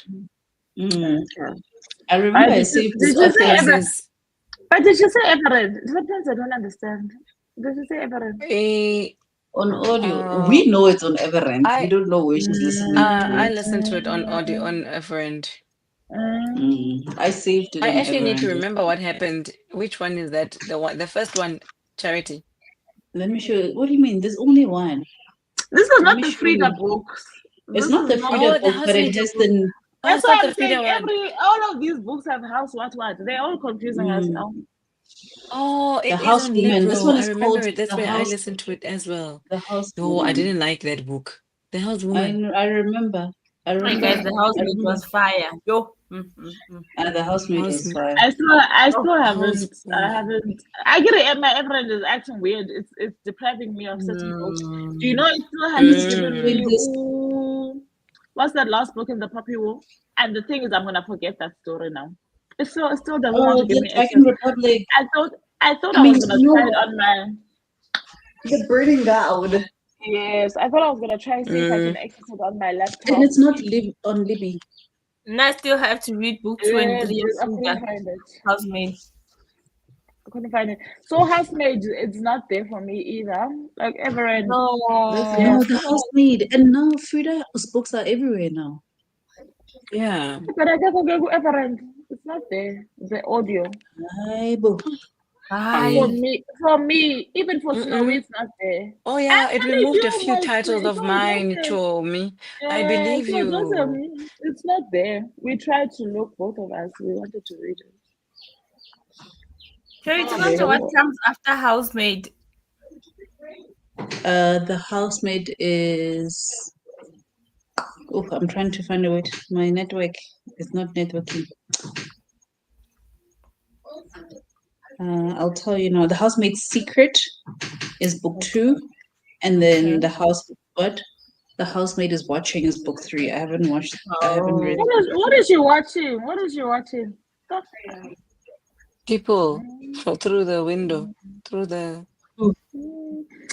I remember I Did saved you this say author. Everett? But did you say Everett? Sometimes I don't understand. Did you say Everett? On audio. We know it's on Everend. We I don't know where she's listening I to listened to it on audio on Everend. it. I saved it I on actually need to Everend. remember what happened. Which one is that? The first one, Charity. Let me show you. What do you mean? There's only one. This is Let not me the show Frida you. books. It's This not is the not- Frida the book, but it housemaid has book. the. That's it's why not I'm the Frida saying one. all of these books have house what. They're all confusing us now. Oh, The it is on Housewoman. This Libro. one I is remember called it. That's The where I House. listened to it as well. The No, I Housewoman. didn't like that book. The Housewoman. I remember. I Hey remember. guys, the housemate was fire. Yo. The housemaid was Housewoman. fire. I still haven't. I Housewoman. haven't. I get it. My everyone is acting weird. It's depriving me of certain books. Do you know it still hasn't given me? This- Ooh, what's that last book in the Puppy War? And the thing is, I'm gonna forget that story now. It still doesn't want to give the me Dragon access. Republic. I thought I I mean, was gonna you know try it what? on my. The Burning Down. Yes, I thought I was gonna try and see if I can access it on my laptop. And it's not on Libby. And I still have to read book 2 and 3 I of couldn't Frida. find it. Housemaid. I couldn't find it. So housemaid, it's not there for me either. Like Everett. No. No, the housemaid. And now Frida's books are everywhere now. Yeah. But I just go Everett. It's not there. The audio. For me, even for Snowy, it's not there. Oh yeah, it removed a few my titles of mine, Chomi. I believe you. It's not there. We tried to look, both of us. We wanted to read it. Charity, what comes after housemaid? The housemaid is. Oh, I'm trying to find a way. My network is not networking. I'll tell you now. The Housemaid's Secret is book 2, and then the Housemaid is Watching is book 3. I haven't watched. I haven't read. What is she watching? What is she watching? People through the window, through the door.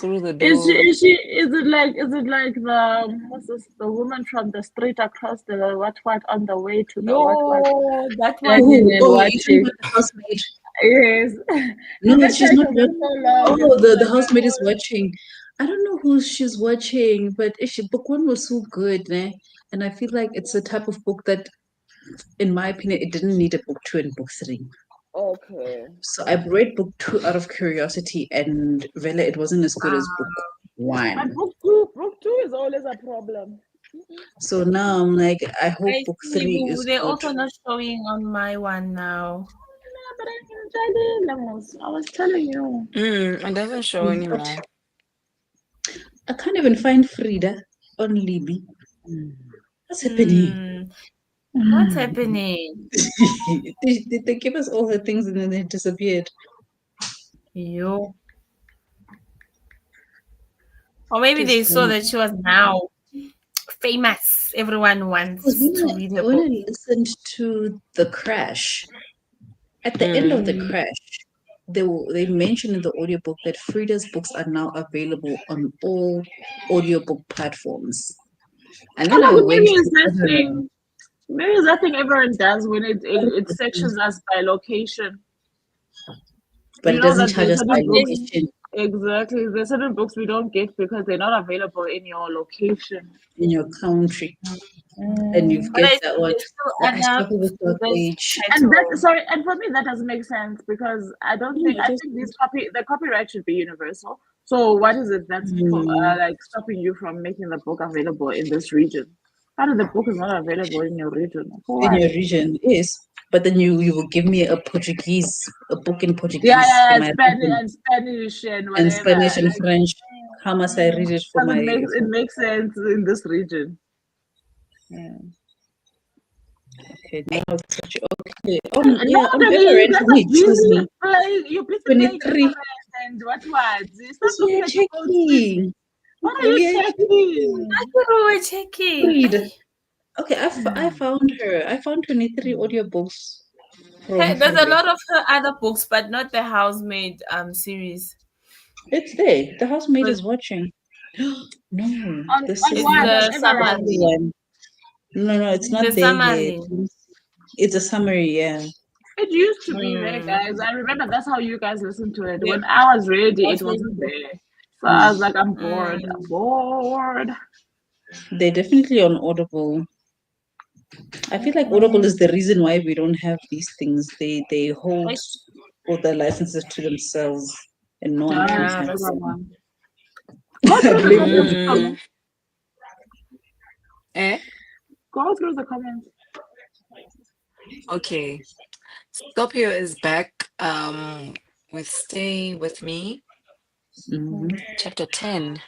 Is it like the what's this, the woman from the street across the what on the way to the what? That one. The Housemaid. Yes. No, And that she's time not was watching. so long. Oh, It's the like, housemaid is watching. I don't know who she's watching, but book one was so good, né? And I feel like it's a type of book that, in my opinion, it didn't need a book two and book three. okay. So I read book two out of curiosity, and really, it wasn't as good as book one. But book two is always a problem. So now I'm like, I hope I book see three you. is They're good. also not showing on my one now. Yeah, but I was telling you. It doesn't show anymore. I can't even find Frida on Libby. What's happening? What's happening? They gave us all her things and then they disappeared. Yo. Or maybe they Just saw that she was now famous. Everyone wants to read her when book. I listened to The Crash, at the end of The Crash, they mentioned in the audiobook that Frida's books are now available on all audiobook platforms. And then I went Maybe to it's that other- thing. Maybe it's that thing everyone does when it sections us by location. but You it know doesn't that charge there's us by certain books. location Exactly. There's certain books we don't get because they're not available in your location. in your country. And you But get I that think one. they still I add up struggle with to that this page. And that title. and for me that doesn't make sense because I don't No, think it I doesn't. think the copyright should be universal. So what is it that's like stopping you from making the book available in this region? How did the book is not available in your region? For In what? your region is, but then you will give me a book in Portuguese Yeah, for my region, and Spanish and and whatever. Spanish and French. How must I read it for my? It makes sense in this region. Okay, now it's such okay. No, On baby, better you end guys for are me. Choose busy me. playing. You're busy playing 23. Everest and what? Stop We looking are at your phone screen. checking. What are you We are checking? I thought we were checking. read. Okay, I found her. I found 23 audiobooks from Hey, there's a Frida. lot of her other books, but not the housemaid series. It's there. The housemaid But is watching. No, On this on is it's what? the On the Everest. other summary. one. No, it's The not there yet. summary. It's a summary, yeah. It used to be there, guys. I remember that's how you guys listened to it. Yep. When I was ready, it That's wasn't it. there. So I was like, I'm bored. I'm bored. They're definitely on Audible. I feel like Audible is the reason why we don't have these things. They hold all the licenses to themselves, and no one can Yeah, have That's them. one. Go through the comments. Blame Eh? Go through the comments. Okay. Scorpio is back with Stay With Me, Mhm. chapter 10.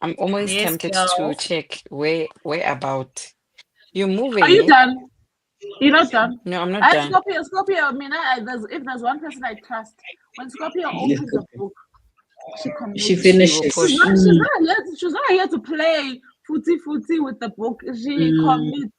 I'm almost yes, tempted girl. to check where about. You're Are moving, you eh? done? You're not done. No, I'm not done. Scorpio. I mean, if there's one person I trust, when Scorpio opens a book, she commits. She She will finishes. push. She's not here to play footy with the book. She commits.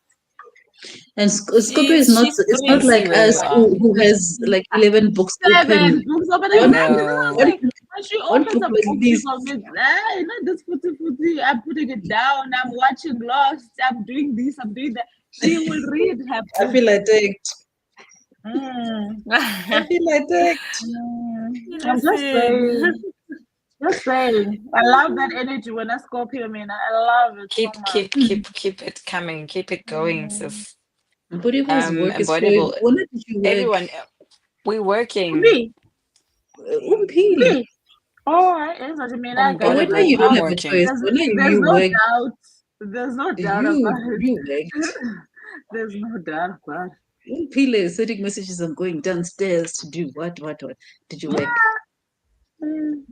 And Scorpio is not. She's It's I not free. see like where you us are. who has like 11 books 7 open. books open. One, Exactly. No. one, When she one opens book a like book, this. she commits. Not this footy. I'm putting it down. I'm watching Lost. I'm doing this. I'm doing that. She will read her I book. feel attacked. Mm. I feel attacked. I'm just saying. Just saying. I love that energy when I Scorpio, man. I love it so much. Keep it coming. Keep it going, sis. Beautiful's work is flowing. Embodiable. When did you work? Everyone, we're working. Me. Umphi. Oh, I mean, I got it. When are Embodiable. you don't I'm have a working. choice? When are There's you no work? doubt. There's no doubt about it. You worked. There's no doubt about it. Umphile is sending messages and going downstairs to do what? Did you work?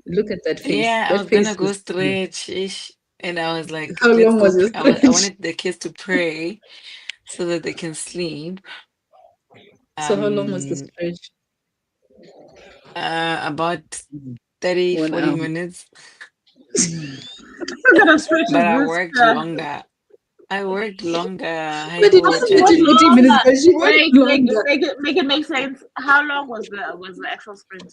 Look at that face. Yeah, I That was gonna face go is. stretch ish, and I was like, How let's long go. was your I stretch? wanted the kids to pray so that they can sleep. So how long was the stretch? About 30, 1 40 hour. minutes. What kind of stretch is But I this? worked longer. I worked longer. But it was 30, 40 minutes, but she worked Wait, longer. make it make sense. How long was the actual sprint?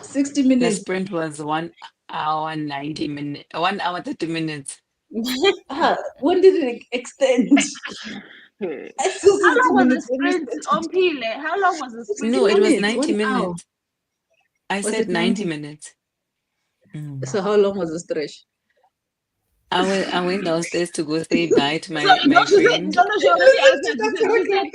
60 The minutes. sprint was 1 hour 90 minutes. 1 hour 30 minutes. When did it extend? I still How 60 long was the minutes. When we sprint started. on Pile? How long was the 60 sprint? No, it was minutes, 90 1 hour. minutes. I Was said it 90 90? minutes. Mm. So how long was the stretch? I went downstairs to go say bye to So my she said, friend. no, she already answered. She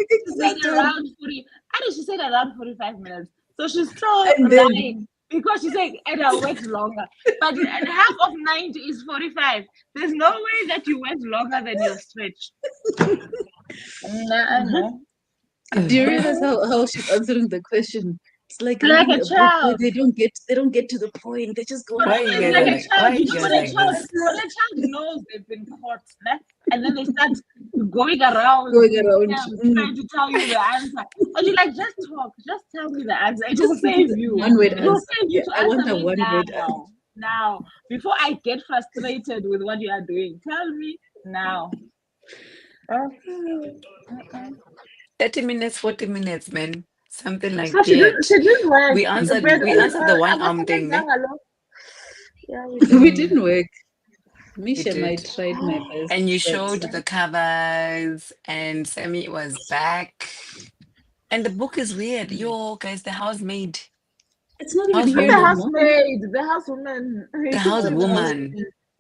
It's said not done. around 40. I think she said around 45 minutes. So she's still And then lying because she said and I went longer. But half of 90 is 45. There's no way that you went longer than your stretch. No. do you realize how she's answering the question? It's like Like reading a a book where child. they don't get to the point. They just go But Why also you it's guys like are a like, child, why you you know, guys when a like child, this? when a child knows they've been caught, né? And then they start going around, going around. trying to tell you the answer. And you're like, just talk, just tell me the answer. It Just will give me save the you. one-word It will answer. save you Yeah, to I want answer a me one-word answer. now. Before I get frustrated with what you are doing, tell me now. 30 minutes, 40 minutes, man. Something like So she that. didn't work. We answered the one arm thing, ne? Yeah, We didn't work. Misha did. might tried my best. And you but showed the covers, and Sammy was back. And the book is weird. Yo, guys, the housemaid. it's not even House weird the woman. no more. housemaid, the housewoman. The house woman.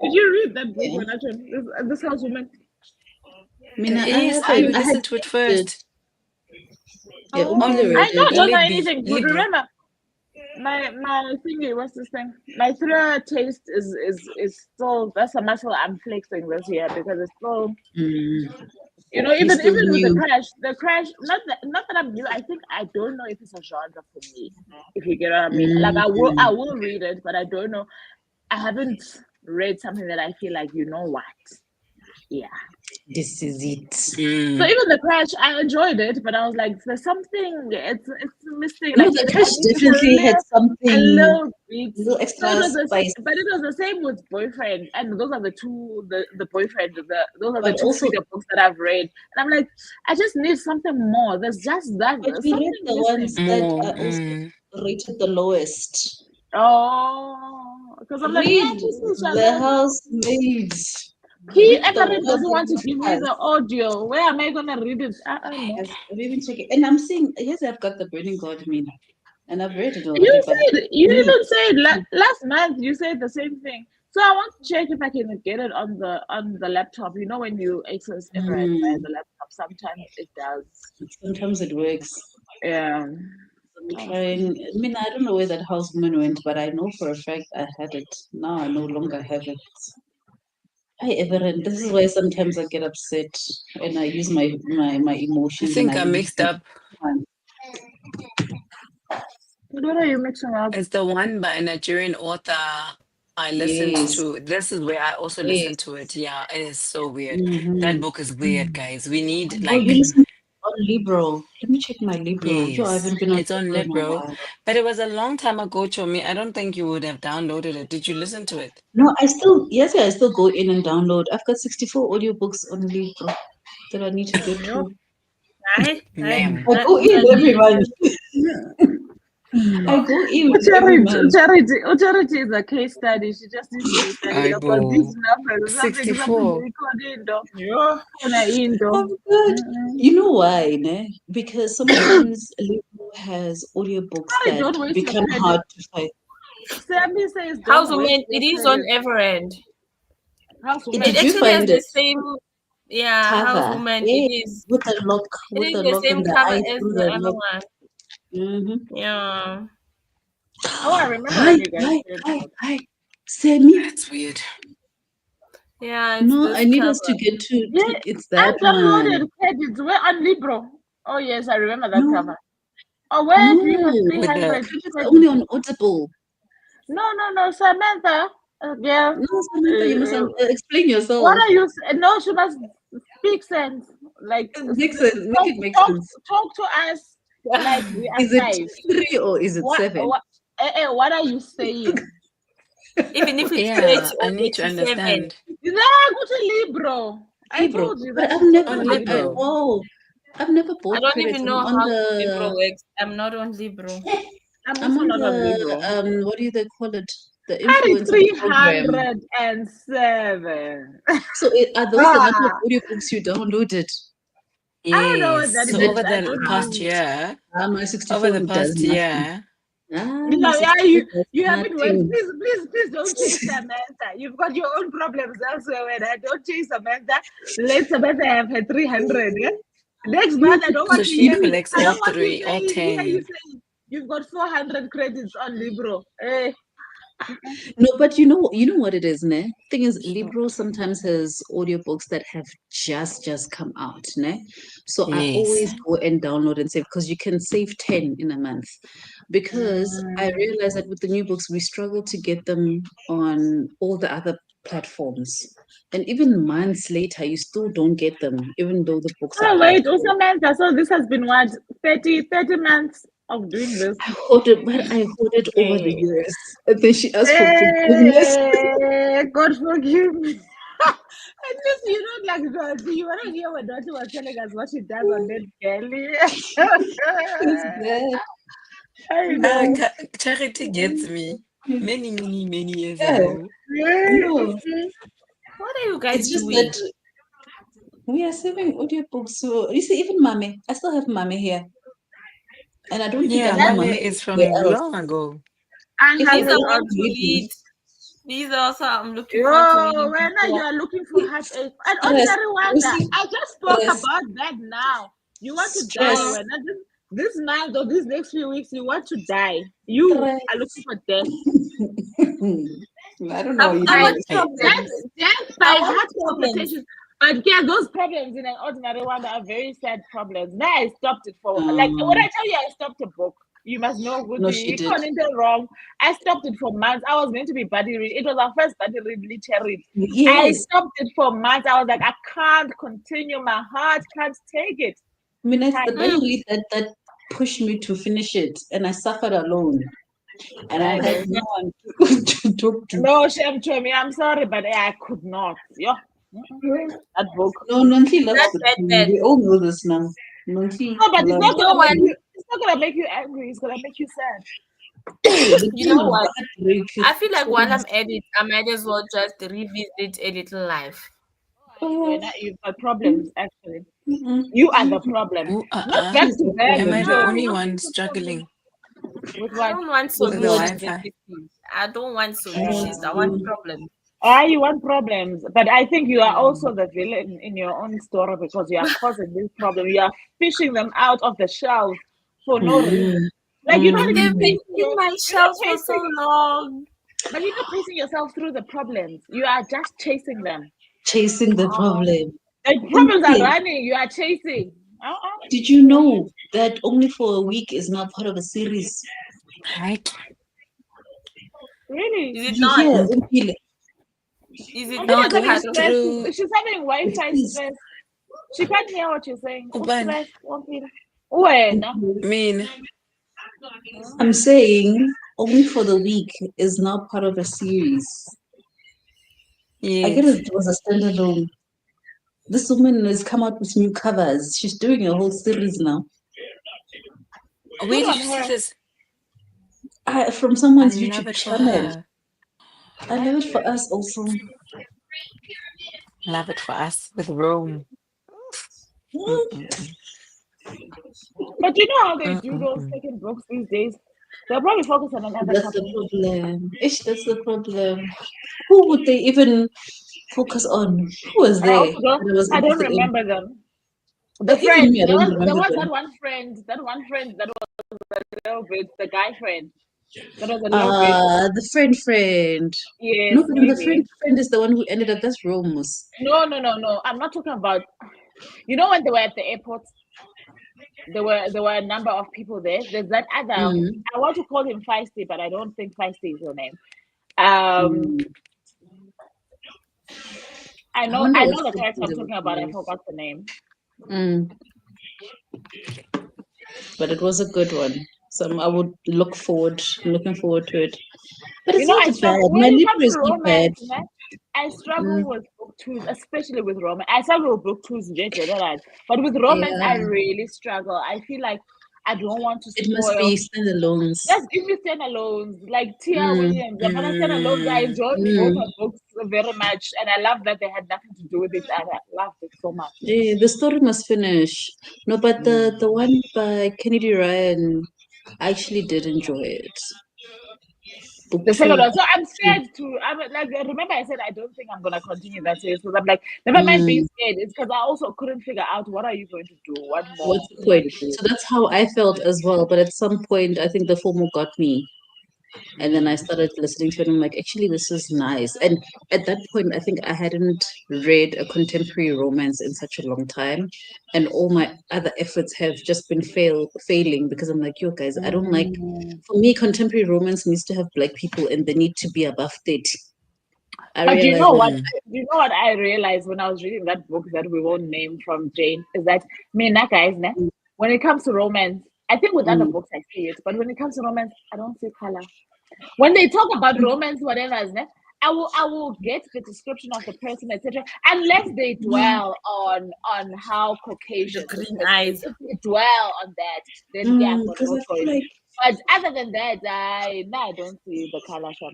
Did you read that book, Yeah. Renata? This housewoman? Mina, Yes, I listened to it first. Yeah, Oh, Umpile I read it. don't know Libby, anything good. Libro. Remember, my thingy, what's this thing? My thriller taste is still, that's a muscle I'm flexing this year because it's still, you know, even still with new. the crash, not that I'm new. I think I don't know if it's a genre for me. If you get what I mean, like I will read it, but I don't know. I haven't read something that I feel like, you know what? Yeah. This is it. So even the crash, I enjoyed it, but I was like, there's something, it's missing. No, Like the I crash think it's definitely had a something, little bit. little So extra it was spice. but it was the same with Boyfriend, and those are the two, the Boyfriend, those are the But two also, thriller books that I've read, and I'm like, I just need something more. There's just that. but There's we read something the missing. ones that are also rated the lowest. Oh, because I'm like, yeah, Read just The Housemaid. He Read the Everett one doesn't that want to give me has. the audio. Where am I gonna read it? No. Yes, I've even checked it. And I'm saying, yes, I've got the Burning God Mina. And I've read it already. You even said last month. You said the same thing. So I want to check if I can get it on the laptop. You know, when you access Everett via the laptop, sometimes it does. Sometimes it works. Yeah. I'm trying. I mean, I don't know where that housewoman went, but I know for a fact I had it. Now I no longer have it. Hi, Everett. This is why sometimes I get upset and I use my I emotions. think And I mixed up. What are you mixing up? It's the one by a Nigerian author I listened Yes. to. This is where I also listened to it. Yeah, it is so weird. That book is weird, guys. We need Oh, like you listen on Libro. Let me check my Libro. Yo, I yes, haven't been on it's on Libro in a Libro. while. But it was a long time ago, Chomi. I don't think you would have downloaded it. Did you listen to it? No, I still go in and download. I've got 64 audiobooks on Libro that I need to get to. Ma'am. I go in every month. I go in every month. Charity is a case study. She just needs to study about these numbers. 64. You know why, ne? Because sometimes Libro has audiobooks Sorry, don't that waste your become credit. hard to find. Sammy says, don't Housewoman, waste it your is on credit. Everend. Housewoman. It Did you actually has find the it? same, yeah, Cover. Housewoman. Yeah, It is. with the lock, It is the the lock same and the cover eyes as through the the other lock. one. Yeah. Oh, I remember when you guys did. Hi, Sammy. That's weird. Yeah, it's No, this I need cover. us to get to Yeah, it's I that downloaded one. credits. We're on Libro. Oh yes, I remember that No, cover. Oh, where do you have no. 300 It's credits? only on Audible. No, Samantha. Yeah. No, Samantha, you must explain yourself. What are you? No, she must speak sense. Like Make sense. Make it make sense. Talk to us like we are Is it 5. 3 or is it 7? What are you saying? Even if it's Yeah, 30 I or need to 87. understand. No, go to Libro. I Libro. told you But that. I've never On Libro. I've never I bought don't credits. even I'm know on how the Libro works. I'm not on Libro. I'm I'm also on not on the Libro. what do they call it? The influencer program. 307. So are those the number of audiobooks you downloaded? I don't know what Yes. that So means. over I the don't past know. year, My over 64 the does past nothing. year, My Yeah, 64 does you haven't worked. nothing. Please don't chase Samantha. You've got your own problems elsewhere. When I don't chase Samantha, let Samantha have her 300. Yeah. Next month, I don't so want to she hear. collects I all don't want to three, all hear you 10. say you've got 400 credits on Libro. Eh. No, but you know what it is, ne? Thing is, Libro sometimes has audiobooks that have just come out, ne? So I Yes. always go and download and save because you can save 10 in a month. Because I realize that with the new books, we struggle to get them on all the other platforms. And even months later, you still don't get them, even though the books are Oh out wait, there. Samantha. So this has been what 30 months of doing this. I hoarded, but I hoarded over the Hey. years. And then she asked for forgiveness. Hey, God forgive me. At least you don't like Dottie. You want to hear what Dottie was telling us what she does on that Kelly. It's bad. I know. Charity gets me many years Yeah, ago. no, What are you guys it's just doing? that we are saving audiobooks. So you see, even Mame, I still have Mame here, and I don't think I Yeah, have That's Mame Mame is anywhere from else. long ago. I If I have These it are don't what on. want to to read them, read. These are also I'm looking forward to Yo, reading when before. you are looking for heartache, an stress, ordinary you wonder. see, I just spoke stress, about that now. You want to die stress, when this month or these next few weeks, you want to die. You are looking stress. for death. I don't know how you I do want this. I, problems. Death I by want heart problems. palpitations. But yeah, those problems in an ordinary wonder are very sad problems. Now I stopped it for like when I Um, tell you I stopped a book, you must know good no, she you did. can't enter wrong. I stopped it for months. I was meant to be buddy read. It was our first buddy read literary. I Yes, stopped it for months. I was like, I can't continue. My heart can't take it. I mean, it's the Can't. buddy read that pushed me to finish it, and I suffered alone, and I I had know. no one to talk to. No shame to me. I'm sorry, but I could not. Yeah. That book. No, Nancy loves That's the pain. Batman. We all know this now. Nancy No, but it's loves not You the know gonna what? make pain. you. It's not gonna make you angry. It's gonna make you sad. The You pain know of what? the heartbreak I feel like while I'm is at it, I might as well just revisit a little life. When you've got problems, actually, mm, you are the problem. oh, Not back she's to the back, am problem. I the Joe. No, only What one is the problem? struggling With I what? don't want With with the what? solutions Wi-Fi? and everything. I don't want She's solutions. I want the problems. You want problems, but I think you are also the villain in your own story because you are causing this problem. You are fishing them out of the shelves for no mm, reason. Like you're not But mm, even they've been pacing in my you're not shelves for so pacing, long. but you're not pacing yourself through the problems. You are just chasing them. chasing the problem. The And problems are see, running. You are chasing. did you know that only for a week is now part of a series? Right? Really? Is it not? Yeah, Mm. Umpile. Is it Ophelia I'm is not having going part of stress. it? through She's having It Wi-Fi is. stress. She can't hear what you're saying. Uban. Stress. Ophelia. Wena. I mean, I'm saying only for the week is now part of a series. I get yes. it was a standalone. This woman has come out with new covers. She's doing a whole series now. Where Good did on you see her. this? From I someone's love YouTube it for channel. her. I love it for us also. Love it for us with Rome. Mm-mm-mm. But you know how they do those Mm-mm-mm. second books these days? They'll probably focus on another That's the couple. problem. Ish, that's the problem. Who would they even focus on? Who was I there also don't. that I was I don't interested in? remember them. The Even friend. me, I There don't was remember that them. one friend. That one friend that was a little bit the guy friend. That was a little bit. The friend. No, Yes, but the maybe. friend is the one who ended up as Rose. No. I'm not talking about. You know when they were at the airport, there were a number of people there. There's that other. Mm, I want to call him Feisty, but I don't think Feisty is her name. Um, mm. I I wonder what know the character script I'm they would talking about. I use. forgot the name. Mm, but it was a good one. So I'm looking forward to it. But You it's know, I not bad. struggle My when it Libra comes to is not bad. romance, man. I struggle Mm, with book twos, especially with romance. I struggle with book twos, right? But with romance, I yeah, really struggle. I feel like I don't want to it must be spoil. standalones. Just give me standalones, like Tia Mm, Williams. I'm gonna standalones. I Mm. enjoy both mm, her books. very much, and I love that they had nothing to do with each other. I loved it so much. Yeah, the story must finish. No, but the one by Kennedy Ryan, I actually did enjoy it. Book The second two. one. So I'm scared to. I'm like, remember I said I don't think I'm gonna continue that series because I'm like, never mind being scared. It's because I also couldn't figure out what are you going to do. What more? What's the point? So that's how I felt as well. But at some point, I think the FOMO got me. And then I started listening to it. And I'm like, actually, this is nice. And at that point, I think I hadn't read a contemporary romance in such a long time. And all my other efforts have just been failing because I'm like, yo, guys, I don't like, for me, contemporary romance needs to have black people and they need to be above 30. But you know what? You know what I realized when I was reading that book that we won't name from Jane is that guys, when it comes to romance, I think with other books I see it, but when it comes to romance, I don't see color. When they talk about romance, whatever, I will get the description of the person, etc. Unless they dwell on how Caucasian. The green eyes. If they dwell on that, then yeah, I've got no choice. like, but other than that, I don't see the color from.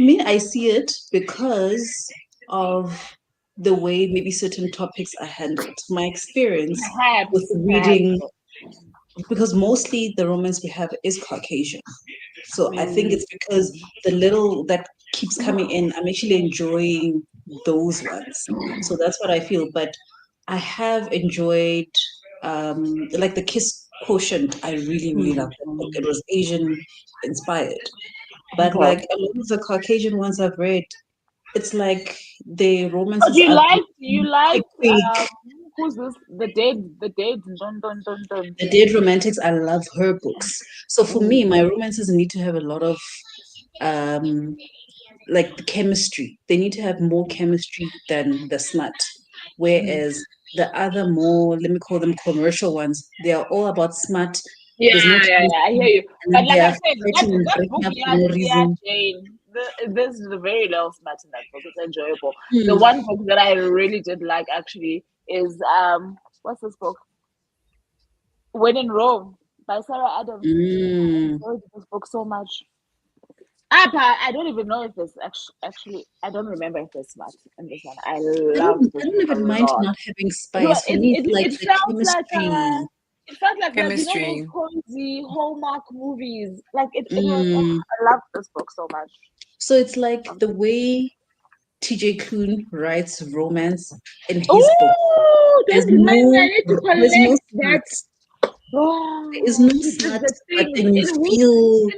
Me, I see it because of the way maybe certain topics are handled. My experience with reading, because mostly the romance we have is Caucasian. So I think it's because the little that keeps coming in, I'm actually enjoying those ones. So that's what I feel. But I have enjoyed like the Kiss Quotient. I really, really loved that book. It was Asian inspired. But like a lot of the Caucasian ones I've read, it's like the romances. But you like who's this? The dead. The Dead Romantics. I love her books. So for me, my romances need to have a lot of like the chemistry. They need to have more chemistry than the smut. Whereas the other more, let me call them commercial ones, they are all about smut. Yeah, I hear you. But like I said, that book, Jane, there's very little smut in that book. It's enjoyable. The one book that I really did like actually is what's this book? When in Rome by Sarah Adams. I enjoyed this book so much. I don't even know if there's actually I don't remember if there's smut in this one. I don't even mind not having spice. For me, it's like it the felt chemistry. like it felt like chemistry. Those cozy Hallmark movies. Like it was. I love this book so much. So it's like the way TJ Kuhn writes romance in his book. There's no smut. There is no smut, but then you feel.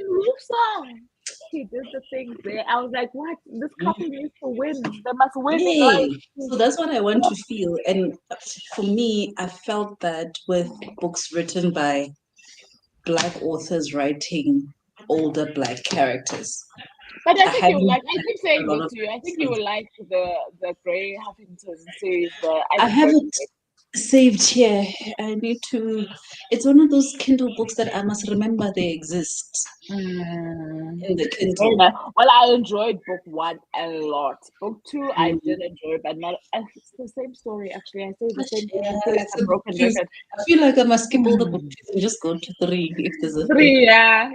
He did the things there. I was like, what? This couple needs to win. They must win. Hey, so that's what I want to feel. And for me, I felt that with books written by Black authors writing older Black characters. But I think you will like. I keep saying this to you. I think you will like the Grey Huffington series. I have it saved here. I need to. It's one of those Kindle books that I must remember they exist. In the Kindle. Well, I enjoyed book 1 a lot. Book 2, I did enjoy, but not. It's the same story actually. I say the same thing. I feel like a broken record. I feel like I must skip all the book 2 and just go to 3 if there's a 3. Yeah.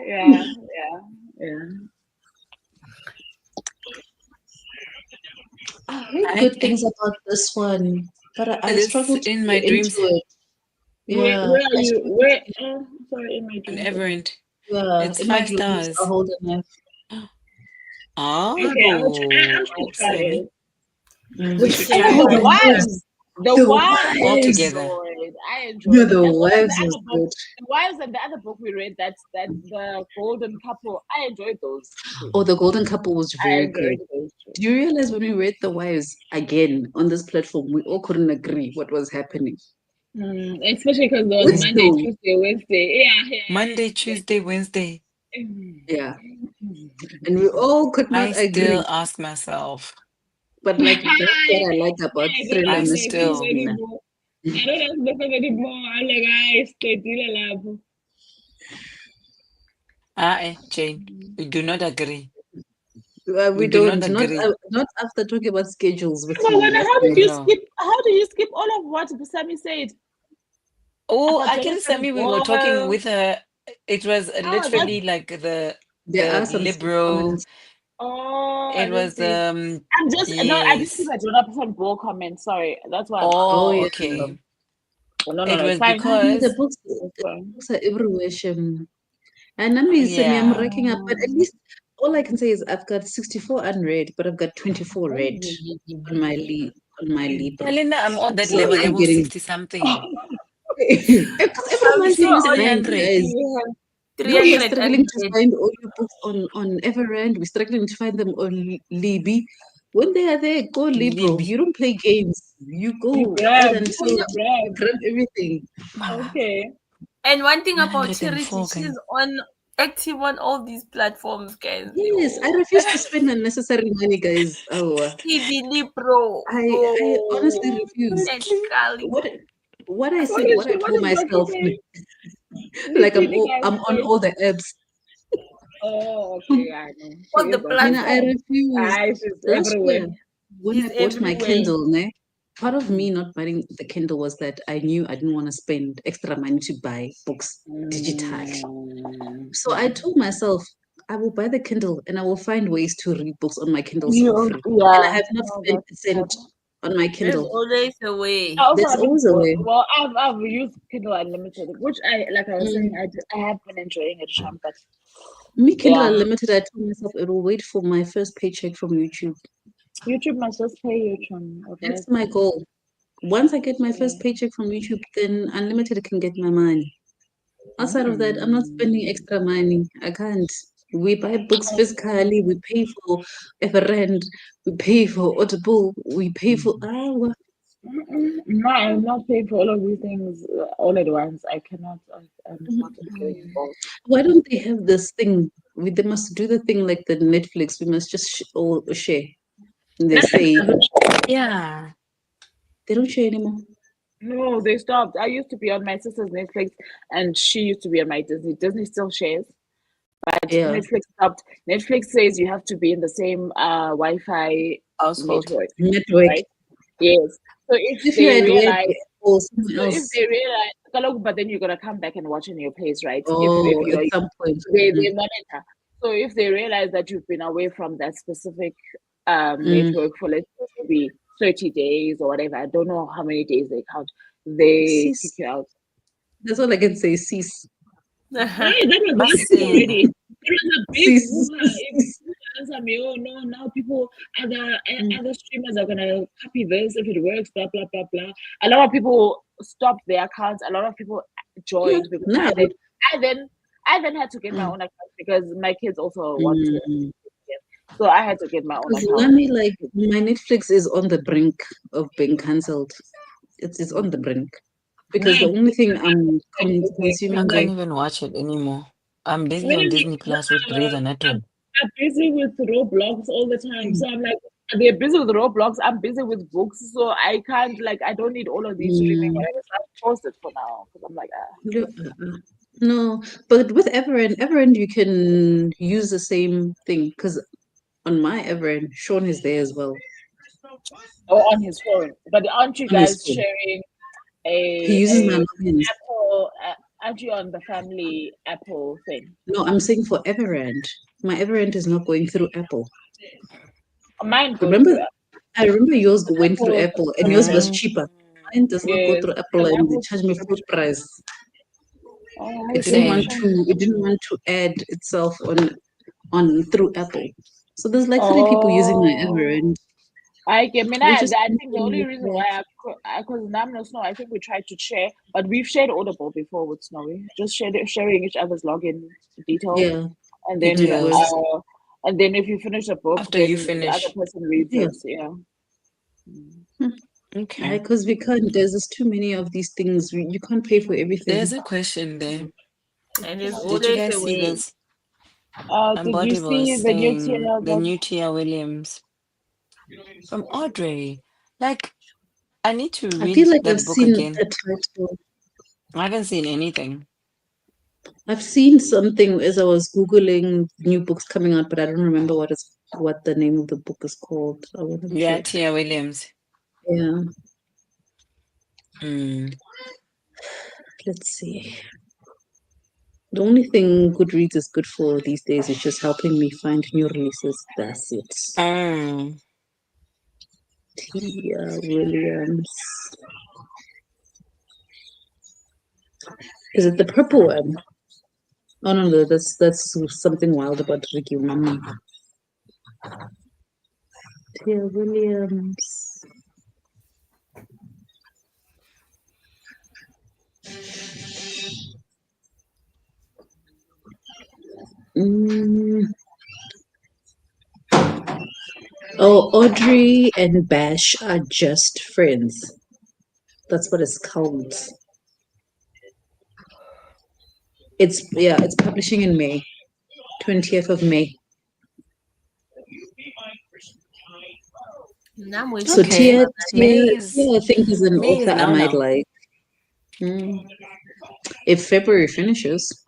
I heard good things about this one, but I struggled in my dreams. Yeah. Where are you? Where? Sorry, in my dreams. Everend. Yeah, it's 5 stars. Okay, I'll try it. The wives all together. I enjoyed the wives is good. The wives and the other book we read, that's the golden couple. I enjoyed those. Oh, the golden couple was very good. Do you realize when we read the wives again on this platform, we all couldn't agree what was happening? Especially because there was Monday, Tuesday, Wednesday. Yeah. Monday, Tuesday, Wednesday. Yeah. And we all could not agree. I still ask myself. But like that's what I like about thriller mysteries. I don't ask myself anymore. I'm like, I stay Jane, we do not agree. We don't not after talking about schedules with you. How did you skip all of what Sami said? Oh, against Sami, we were talking with her. It was literally like the liberal Oh, I It didn't was see. I'm just no, I didn't see yes. my do not perform ball comment. Sorry, that's why I'm Oh asking. Oh, yeah. okay. No, It it's was fine. The because books, It's fine. are everywhere. And I mean, so me, I'm yeah. racking up, but at least all I can say is I've got 64 unread, but I've got 24 read on my Libra. Yeah, Linda, I'm on that So level, I'm level getting 60 something. because I'm everyone's sure saying the all same, 300. guys. we have No, we are 300 struggling to unread. find audiobooks on Everend. We're struggling to find them on Libby. When they are there, go Libro. Libby. You don't play games. You You go add grab, until you you grab. grab everything. Okay. And one thing about Charity, 104, she's guys. on active on all these platforms, guys. Yes, I Yo. refuse to spend unnecessary money, guys. Oh, CBD Pro. I honestly Oh, refuse. and Kali. What I What told is Rocky myself, saying? like Repeating I'm on our all the apps. Oh, okay, I know. She All the is on it. I platforms. refuse. She's Last everywhere. year, when I She's bought my everywhere. Kindle, ne, part of me not buying the Kindle was that I knew I didn't want to spend extra money to buy books digital. So I told myself, I will buy the Kindle and I will find ways to read books on my Kindles for free. And I Yeah. have not No, spent a cent on my There's Kindle. always a way. I also There's haven't always a way. well, I've used Kindle Unlimited, which like I was saying, Mm. I have been enjoying it, Sham, but Me, Kindle yeah. Unlimited, I told myself it will wait for my first paycheck from YouTube. YouTube must just pay you, Chum. That's my goal. Once I get my first Yeah. paycheck from YouTube, then Unlimited can get my money. Outside of that, I'm not spending extra money. I can't. We buy books physically, we pay for Everend, we pay for Audible, we pay for No, I'm not paying for all of these things all at once. I cannot. I'm not getting involved. why don't they have this thing? They must do the thing like the Netflix. We must just all share. And they Netflix say doesn't Yeah. they don't share anymore. No, they stopped. I used to be on my sister's Netflix, and she used to be on my Disney. Disney still shares, but Yeah, Netflix stopped. Netflix says you have to be in the same Wi-Fi Household. network, network. right? Yes. So if If you're they at work realize, or somewhere else, Kaloku, but then you're gonna come back and watch in your place, right? If or you're at some point, they monitor. So if they realize that you've been away from that specific mm, network for let's say maybe 30 days or whatever, I don't know how many days they count, they kick cease. you out. That's all I can say. Cease. Right, that was last year Basi. already. It was a big Cease. hoo-ha. People answer me, oh no, now people other streamers are gonna copy this if it works, blah blah blah blah. A lot of people stopped their accounts. A lot of people Yeah, joined because now. I then had to get my Mm, own account because my kids also want to. mm. So I had to get my own Because account. Nami, like my Netflix is on the brink of being cancelled. It's on the brink because the Me, only thing I'm I consuming like can't like even watch it anymore. I'm busy on many Disney Plus with Grey's Anatomy. are busy with Roblox all the time. So I'm like, they're busy with Roblox. I'm busy with books. So I can't, like, I don't need all of these streaming mm, whatever. So I've paused it for now because I'm like, no. But with Everend you can use the same thing because on my Everend, Sean is there as well oh, on his phone. But aren't you on his guys phone. sharing He uses my a logins. Apple? Aren't you on the family Apple thing? No, I'm saying for Everend. My Everend is not going through Apple. Mine goes Remember, through I remember yours went through Apple. Apple and yours was Mm. cheaper. Mine does not go Yes, through Apple an and they Apple charge me full subscription. price. Oh, It I didn't see. want Same. to it didn't want to add itself on through Apple. So there's like three people using my Oh. Everend, I which is think the only reason why because Nam no Snow, I think we tried to share, but we've shared Audible before with Snowy, just sharing each other's login details, yeah, and it then Details. works. if you finish a book, After you then the other finish. person reads Yeah. it. Yeah. Okay. Because we can't there's just too many of these things. You can't pay for everything. There's a question there. And there's Did you always guys a see way. this? Did you Embodible is see the new saying Tia? the new Tia Williams from Audrey. Like, I need to I feel read like I've that book seen again. a title. I haven't seen anything. I've seen something as I was Googling new books coming out, but I don't remember what the name of the book is called. I want to Yeah, check. Tia Williams. Yeah, Mm. let's see. The only thing Goodreads is good for these days is just helping me find new releases. That's it. Tia Williams. Is it the purple one? Oh no, that's something wild about Ricky Mama. Tia Williams. Oh, Audrey and Bash are just friends. That's what it's called. It's publishing in May, 20th of May. I'm waiting. So Okay. Tia, I think is an May is author I now might now. like. If February finishes.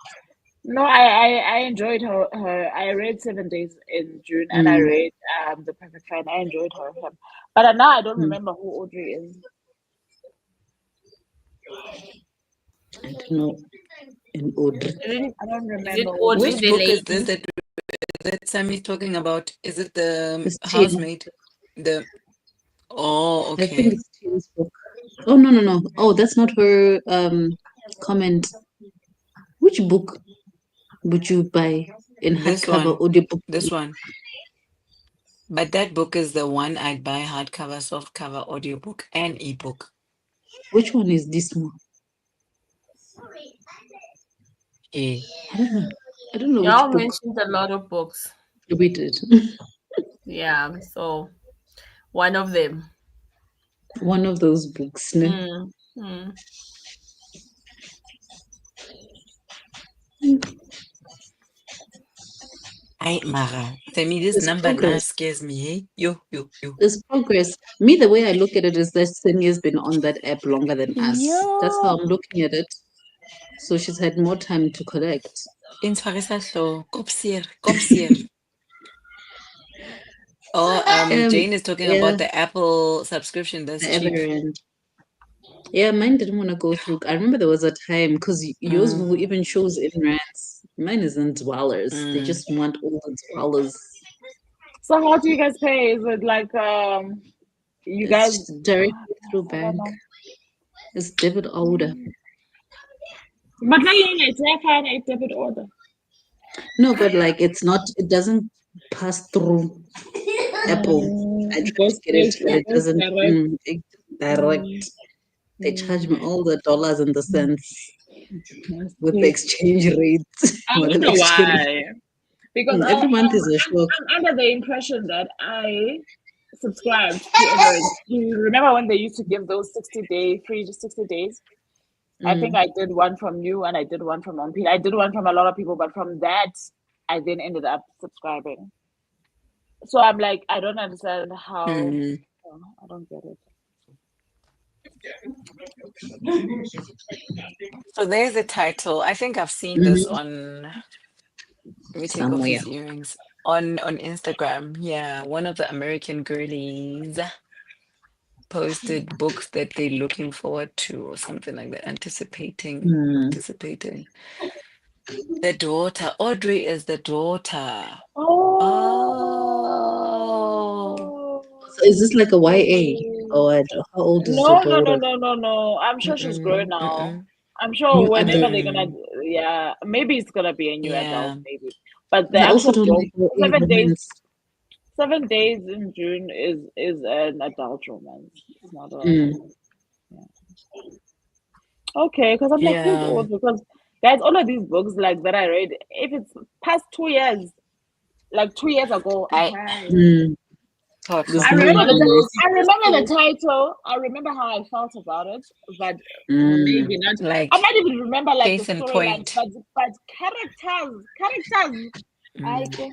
No, I enjoyed her. I read 7 Days in June, and I read The Perfect Friend. I enjoyed her. But now I don't remember who Audrey is. I don't know. And Audrey. I don't Is it remember. Audrey Which the book is lady? this that Sammy's talking about? Is it the It's Tia. housemaid? Oh, I think okay. it's Tia's book. Oh no. Oh, that's not her comment. Which book would you buy in This hardcover one. audiobook? This one. But that book is the one I'd buy hardcover, softcover, audiobook, and ebook. Which one is this one? Eh. I don't know Y'all which book mentioned a lot of books. we did. Yeah, so one of them. One of those books. Ne? Mara. Sammy, this There's number now progress. scares me, hey? Yo. There's progress. Me, the way I look at it is that Senia's been on that app longer than us. That's how I'm looking at it. So she's had more time to collect. Intshwarisa hlo. Kopsier. Oh, Jane is talking about the Apple subscription that's the cheap. Everend. Yeah, mine didn't want to go through. I remember there was a time because yours even shows in rands. Mine isn't dwellers. They just want all the dwellers. So how do you guys pay? Is it like you guys directly through bank? It's debit order. But now it's a debit order. No, but like it's not. It doesn't pass through Apple. I try to get it, but it doesn't. Direct. They charge me all the dollars and the cents with the exchange rates. I don't know why. Because every month is a shock. I'm under the impression that I subscribed to Everend. You remember when they used to give those 60-day free, just 60 days? I think I did one from you and I did one from Pete. I did one from a lot of people, but from that, I then ended up subscribing. So I'm like, I don't understand how. I don't get it. So there's the title. I think I've seen this on. Let me take off these earrings. On Instagram. Yeah, one of the American girlies posted books that they're looking forward to or something like that. Anticipating. The daughter. Audrey is the daughter. Oh. So is this like a YA? Or how old is the daughter? No. I'm sure she's grown now. I'm sure whenever they're gonna, maybe it's gonna be a new adult, maybe. But the actual book, 7 Days in June is an adult romance. It's not a. Okay, because I'm like, who's old? Because guys, all of these books like that I read, if it's past 2 years, like 2 years ago, I remember the title. I remember how I felt about it, but maybe not. Like I might even remember like the case in storyline, point. but characters. I go.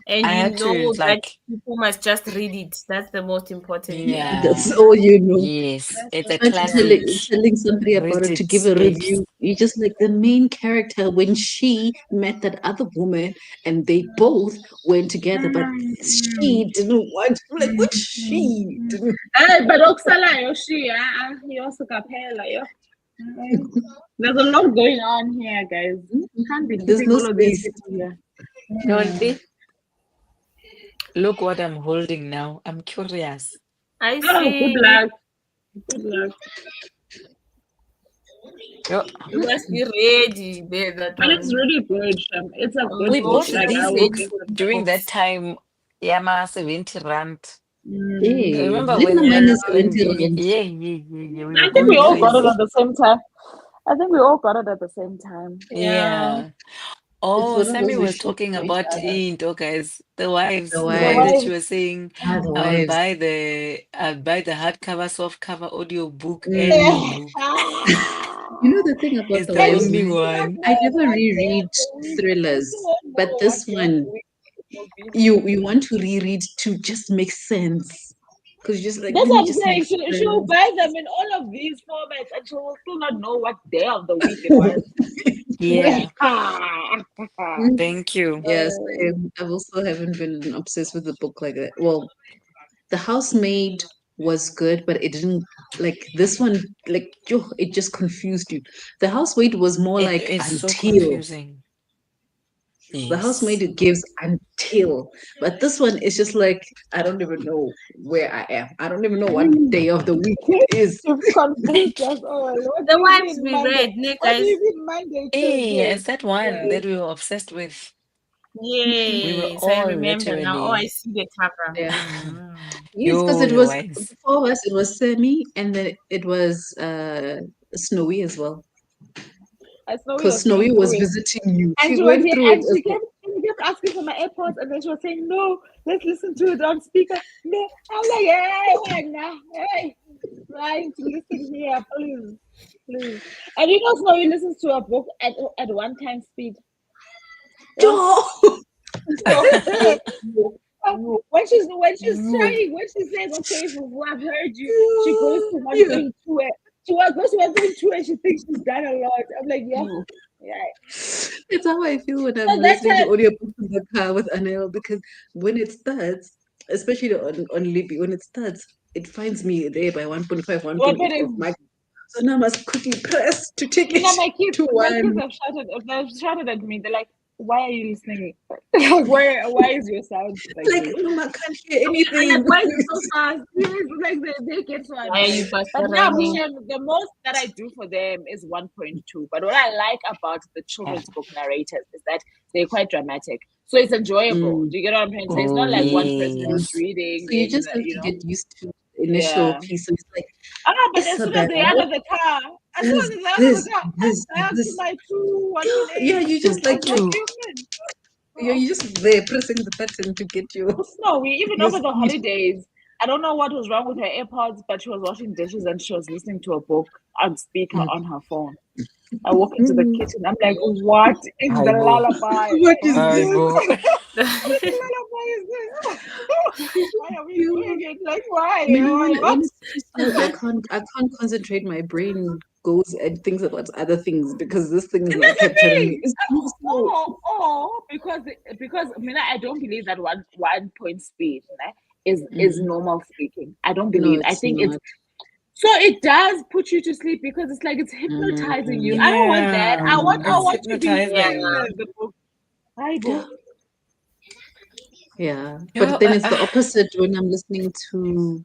And I you had know to, that like, people must just read it. That's the most important. Yeah. That's all you know. Yes, it's a Trying classic. telling somebody about it to give a review. You just like the main character when she met that other woman and they both went together, but she didn't want. I'm like, which she didn't? But Oksala Yoshi, he also got hair like There's a lot going on here, guys. Can't be There's keeping no all of these space. people here. Nonly, look what I'm holding now. I'm curious. I Oh, see. good luck. Good luck. Yo, You must be ready. There, that But it's one. really good. It's a good we book. bought Like I these will books give them during that Books. time. Yama 70 rand. Hey, Remember then when mine is when 70 rand. yeah, we were I think going we all got it crazy. at the same time. I think we all got it at the same time. Yeah. It's Oh, one of Sammy those we was shoot talking to each about other. into guys, the wives, The the The one that wives. she wife. was saying, Ah, the I will wives. buy the hardcover, softcover audio book Mm. and the book. You know the thing about It's the the wives, only right? one. I never reread thrillers, but this one, you want to reread to just make sense. Because you're just like, That's let me what I'm just saying. make She'll sense. buy them in all of these formats and she will still not know what day of the week it was. Yeah, Mm. thank you. Yes, I've also haven't been obsessed with the book like that. Well, The Housemaid was good, but it didn't like this one. Like, it just confused you. The Housemaid was more It like is so until. confusing. The Housemaid Yes. it gives until, but this one is just like I don't even know where I am. I don't even know what day of the week it is. You've confused us all. What do The you ones mean we Monday? read, ne, What do guys? you mean Monday, Hey, Tuesday? it's that one that we were obsessed with. We were Yes, I all remember now. Oh, I literally, see the cover. Yeah. Mm. Yes, because yo, it the was wives. for us. It was Semi, and then it was Snowy as well. I know we Because was going Snowy was through it. visiting you. And She she was went here through it and as well. she kept asking for my AirPods and then she was saying, no, let's listen to it on speaker. No. I'm like, hey, Wagner, hey, trying to listen here, please. Please. And you know Snowy listens to a book at one time speed. Yeah. When she's trying, when she says, okay, I've heard you, she goes to 1.2 she goes to 1.2 and she thinks she's done a lot. I'm like, yeah. It's how I feel when I'm So that listening to time, audiobooks in the car with Anel because when it starts, especially on Libby, when it starts, it finds me there by 1.5, 1.8 of my. So now I must quickly press to take you know, it my kids to one. have shouted at me. They're like, why are you listening? why is your sound like Like, this? Mama, I can't hear I'm anything. like, why is it so fast? Yes, like they get so Why are you annoyed. But now, pastorizing? the most that I do for them is 1.2. But what I like about the children's book narrators is that they're quite dramatic. So it's enjoyable. Do you get what I'm trying to say? It's Oh, not like one person who's yes. reading So you in, just have you to know. get used to the initial Yeah. piece. So it's like, But as soon as they're out of the car, as soon as they're out of the car, back to my 1.8. Yeah, you just like, What do Two. you mean? you're just there pressing the button to get your. No, even your over the speed. holidays, I don't know what was wrong with her AirPods, but she was washing dishes and she was listening to a book on speaker on her phone. I walk into the kitchen. I'm like, what is the Aibo. lullaby? What is this? Aibo. What lullaby is this? Why are we doing it? Like, why? Maybe Why? when What? it's too slow, I can't concentrate. My brain goes and thinks about other things because this thing is not That's the capturing me. thing. It's too slow. Because I mean I don't believe that one point speed is normal speaking. I don't No, believe. I it's think it's not. so it does put you to sleep because it's like it's hypnotizing you. I don't want that. I Yeah, it's want to be reading hypnotizing. the book. Bible. Yeah, Yo, but then it's the opposite when I'm listening to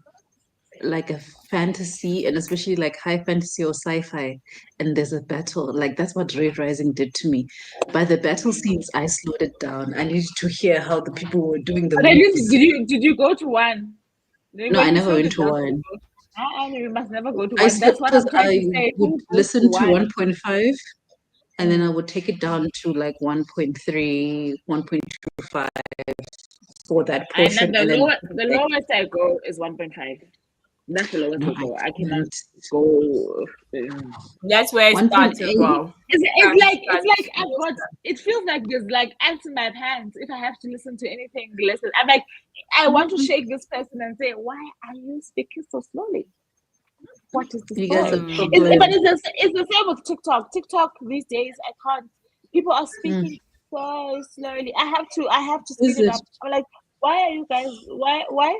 like a fantasy and especially like high fantasy or sci-fi and there's a battle. Like that's what Red Rising did to me. By the battle scenes, I slowed it down. I needed to hear how the people were doing the But at least moves. did you go to one? No, I When you never slowed went it to down, one. you must never go to I one. slept That's what because I'm trying I to say. would Who goes to listen to one? 1.5 and then I would take it down to like 1.3, 1.25 for that And then portion and then the lowest I go is 1.5. That's the lowest no, I I go. I cannot can't. go. That's where it starts as 1.8. well. It's like I've got. It feels like there's like ants in my pants. If I have to listen to anything, listen. I'm like, I want to shake this person and say, why are you speaking so slowly? What is this You for? guys are But probably it's the same with TikTok. TikTok these days, I can't. People are speaking so slowly. I have to is speed it it? up. I'm like, why are you guys? Why?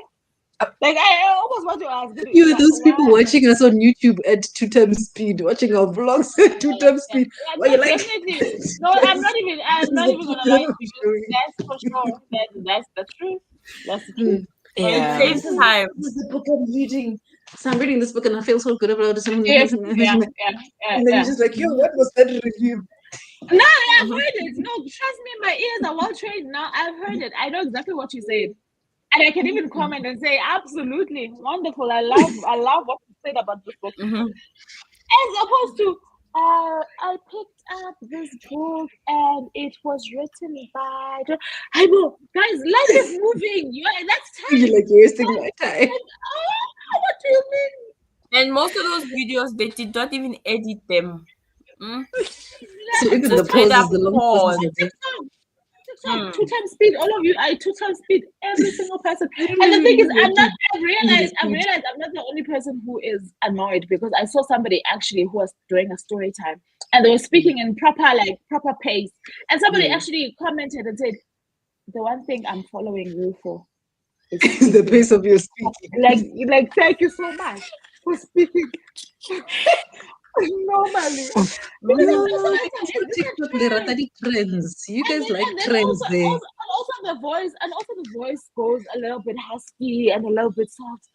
Like I almost want to ask You are those people why? watching us on YouTube at 2x speed, watching our vlogs at 2x speed. Yeah, Why no, you're like, definitely. No, I'm not even. I'm not even gonna lie to you. showing. That's for sure. That's the truth. That's the Hmm. truth. But it Yeah. saves time. This is the book I'm reading. So I'm reading this book and I feel so good about it. Yes. And Yeah. then Yeah. you're just like, yo, what was that review? No, I've heard it. No, trust me, my ears are well trained now. I've heard it. I know exactly what you said. And I can even comment and say, absolutely wonderful. I love what you said about this book. As opposed to, I picked up this book and it was written by. I know, guys, life is moving. That's time. You're like wasting my time. What do you mean? And most of those videos, they did not even edit them. So even the Just straight up pauses, the long pause. pauses are there. TikTok, 2x speed, all of you, I 2x speed, every single person. I don't And the even thing is, know what I realized I'm not the only person who is annoyed, because I saw somebody actually who was doing a story time and they were speaking in proper pace. And somebody actually commented and said, the one thing I'm following you for is the pace of your speaking. like thank you so much for speaking normally. No, TikTok, they are trends. You guys like trends there. Also the voice goes a little bit husky and a little bit soft.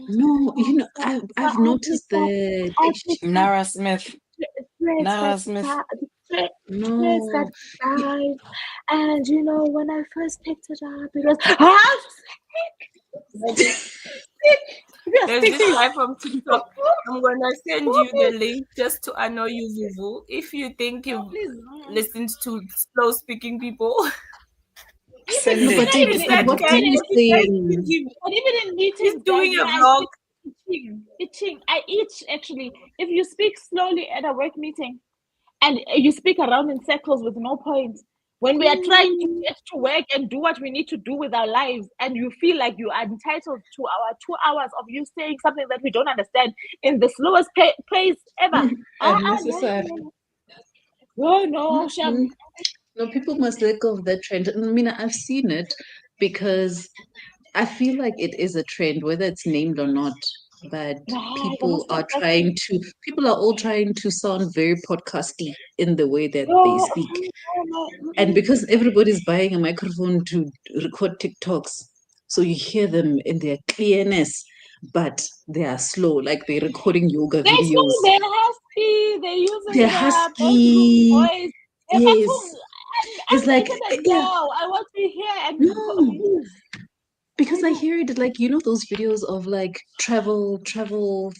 No, I've noticed that. Nara Smith. Nara Smith. No. And when I first picked it up, it was There's this guy from TikTok. I'm gonna send you the link just to annoy you, Vuvu. If you think you've listened to slow speaking people. Send No, but it. what are you saying? But even in meetings, He's doing a guys, vlog. Itching. I itch actually. If you speak slowly at a work meeting and you speak around in circles with no point, when we are trying to get to work and do what we need to do with our lives, and you feel like you are entitled to our 2 hours of you saying something that we don't understand in the slowest pace ever. Unnecessary. No, No, people must let go of that trend. I mean, I've seen it because I feel like it is a trend, whether it's named or not. But people are all trying to sound very podcasty in the way that they speak. And because everybody's buying a microphone to record TikToks, so you hear them in their clearness, but they are slow, like they're recording yoga videos. They're husky. They're using They're husky. voice. Yes. It's like, I want to hear and move. Because I hear it like, those videos of like travel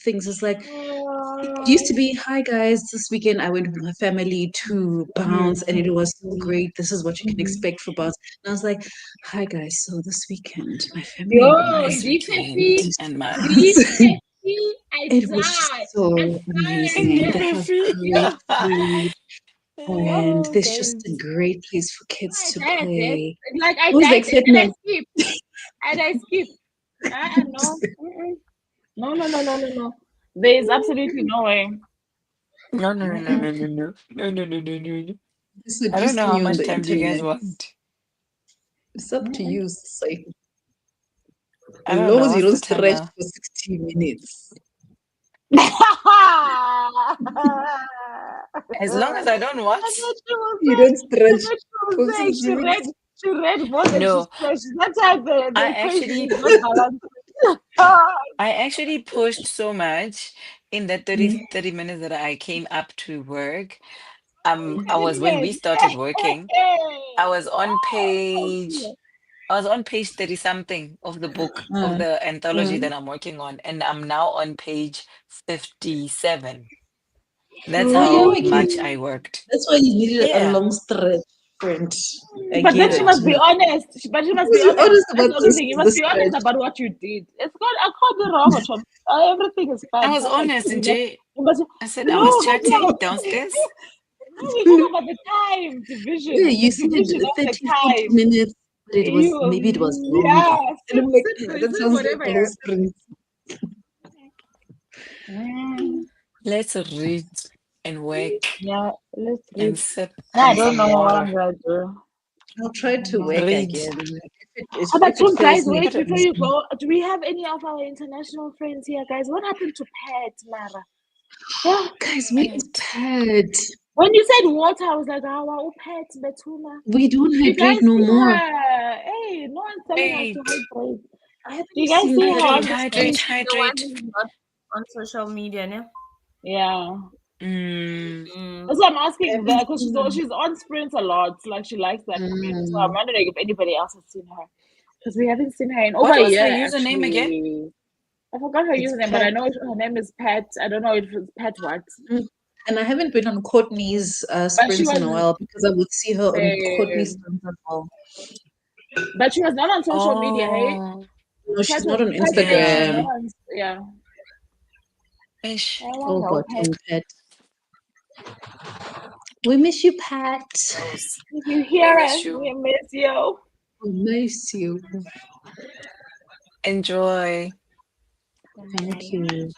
things. It's like, it used to be, hi guys, this weekend I went with my family to Bounce and it was so great. This is what you can expect for Bounce. And I was like, hi guys, so this weekend my family Nice weekend and my it was so amazing. They have great food. And there's just a great place for kids to play. Like I Who's the died excitement? and I skip. No. There is absolutely no way. No. I don't know how much time do you guys want. It's up to you, say. I As don't long know. as you What's don't the time stretch now? for 60 minutes. As long as I don't what? You don't stretch for 60 minutes. She read more than No. she stretched. That's how the I equation actually- is not balanced. I actually pushed so much in that 30 minutes that I came up to work. I was when we started working. I was on page 30 something of the book of the anthology that I'm working on, and I'm now on page 57. That's how much I worked. That's why you needed a Yeah. long stretch, friend. But then she must be honest. But she must be honest. honest That's about the only this- thing. You must this be honest stretch. about what you did. It's not. I can't be wrong, Chom. Everything is fine. I was honest, Perfect. Jay. You must- I said I was No, chatting downstairs. No, we talk about the time division. Yeah, you the said division of 30, the 40 time. minutes, but maybe it was longer. Yeah, And I'm like, sit, that sounds like whatever, the yeah. whole sprint. Let's read and work Yeah, let's and read. sip I on don't some know what water. I'm gonna do. I'll try to work Read. again. If How about it guys, fails me, wait, it before fails you me. go, do we have any of our international friends here, guys? What happened to Pat, Mara? Yeah. Guys, where is Pat? When you said water, I was like, oh, Pat, Betuna. We don't Do you hydrate guys no see more. her? Hey, no one's telling us to Wait. hydrate. I haven't Do you guys seen see Pat her on on the Hydrate, screen? The one hydrate. who's not on social media, no? Yeah. Mm. So I'm I asking haven't that because seen her. she's on sprints a lot. Like she likes that print. So I'm Mm. wondering if anybody else has seen her. Because we haven't seen her in over What a was her year, username again? actually. I forgot her It's username, but I Pat. know her name is Pat. I don't know if it's Pat what. And I haven't been on Courtney's But she sprints in a was while because I would see her on Courtney's same. sprints as well. But she was not on social media, hey? Oh, No, she's not on Pat was yeah. not Instagram. on, yeah. Ish. I Oh want God, her Pat. Pat. We miss you, Pat. If you We hear miss us, we you. miss you. We miss you. Enjoy. Thank you.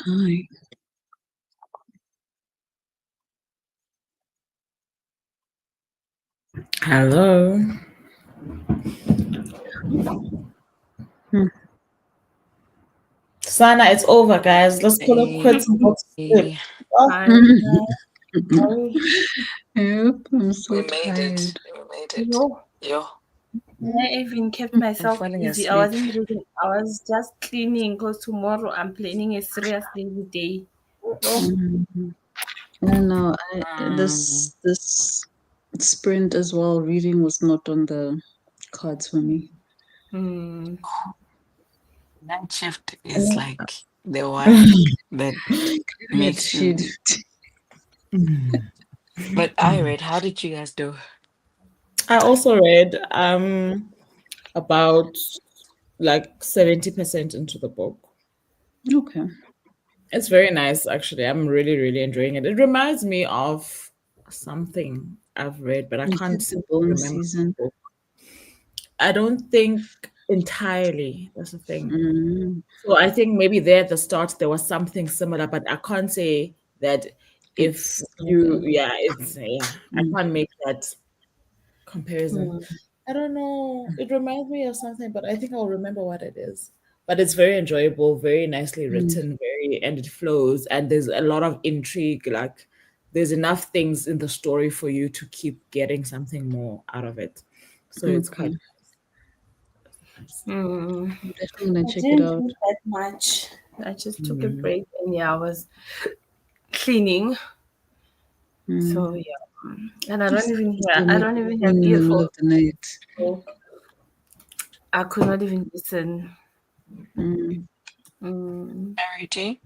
Hi. Hello. Sana, it's over, guys. Let's call it quits and go to sleep. Oh, Yep, I'm so We made tired. it. We made it. yo. Yo. I even kept myself falling busy. I asleep. wasn't reading. I was just cleaning because tomorrow I'm planning a serious daily day. Oh. I know. This sprint as well. Reading was not on the cards for me. Night shift is like the one that makes you. But I read. How did you guys do? I also read about like 70% into the book. Okay. It's very nice, actually. I'm really, really enjoying it. It reminds me of something I've read, but I You can't did seem the to bone remember season. the book. I don't think entirely. That's the thing. Mm, So I think maybe there at the start there was something similar, but I can't say that if it's you, okay. I can't make that comparison. Mm, I don't know. It reminds me of something, but I think I'll remember what it is. But it's very enjoyable, very nicely written, and it flows, and there's a lot of intrigue. Like there's enough things in the story for you to keep getting something more out of it. So it's okay. quite I'm definitely gonna I check it didn't out. do that much. I just took a break and I was cleaning. So and I don't even Still make have it in the middle earphones. of the night. So I could not even listen. Mm. Charity.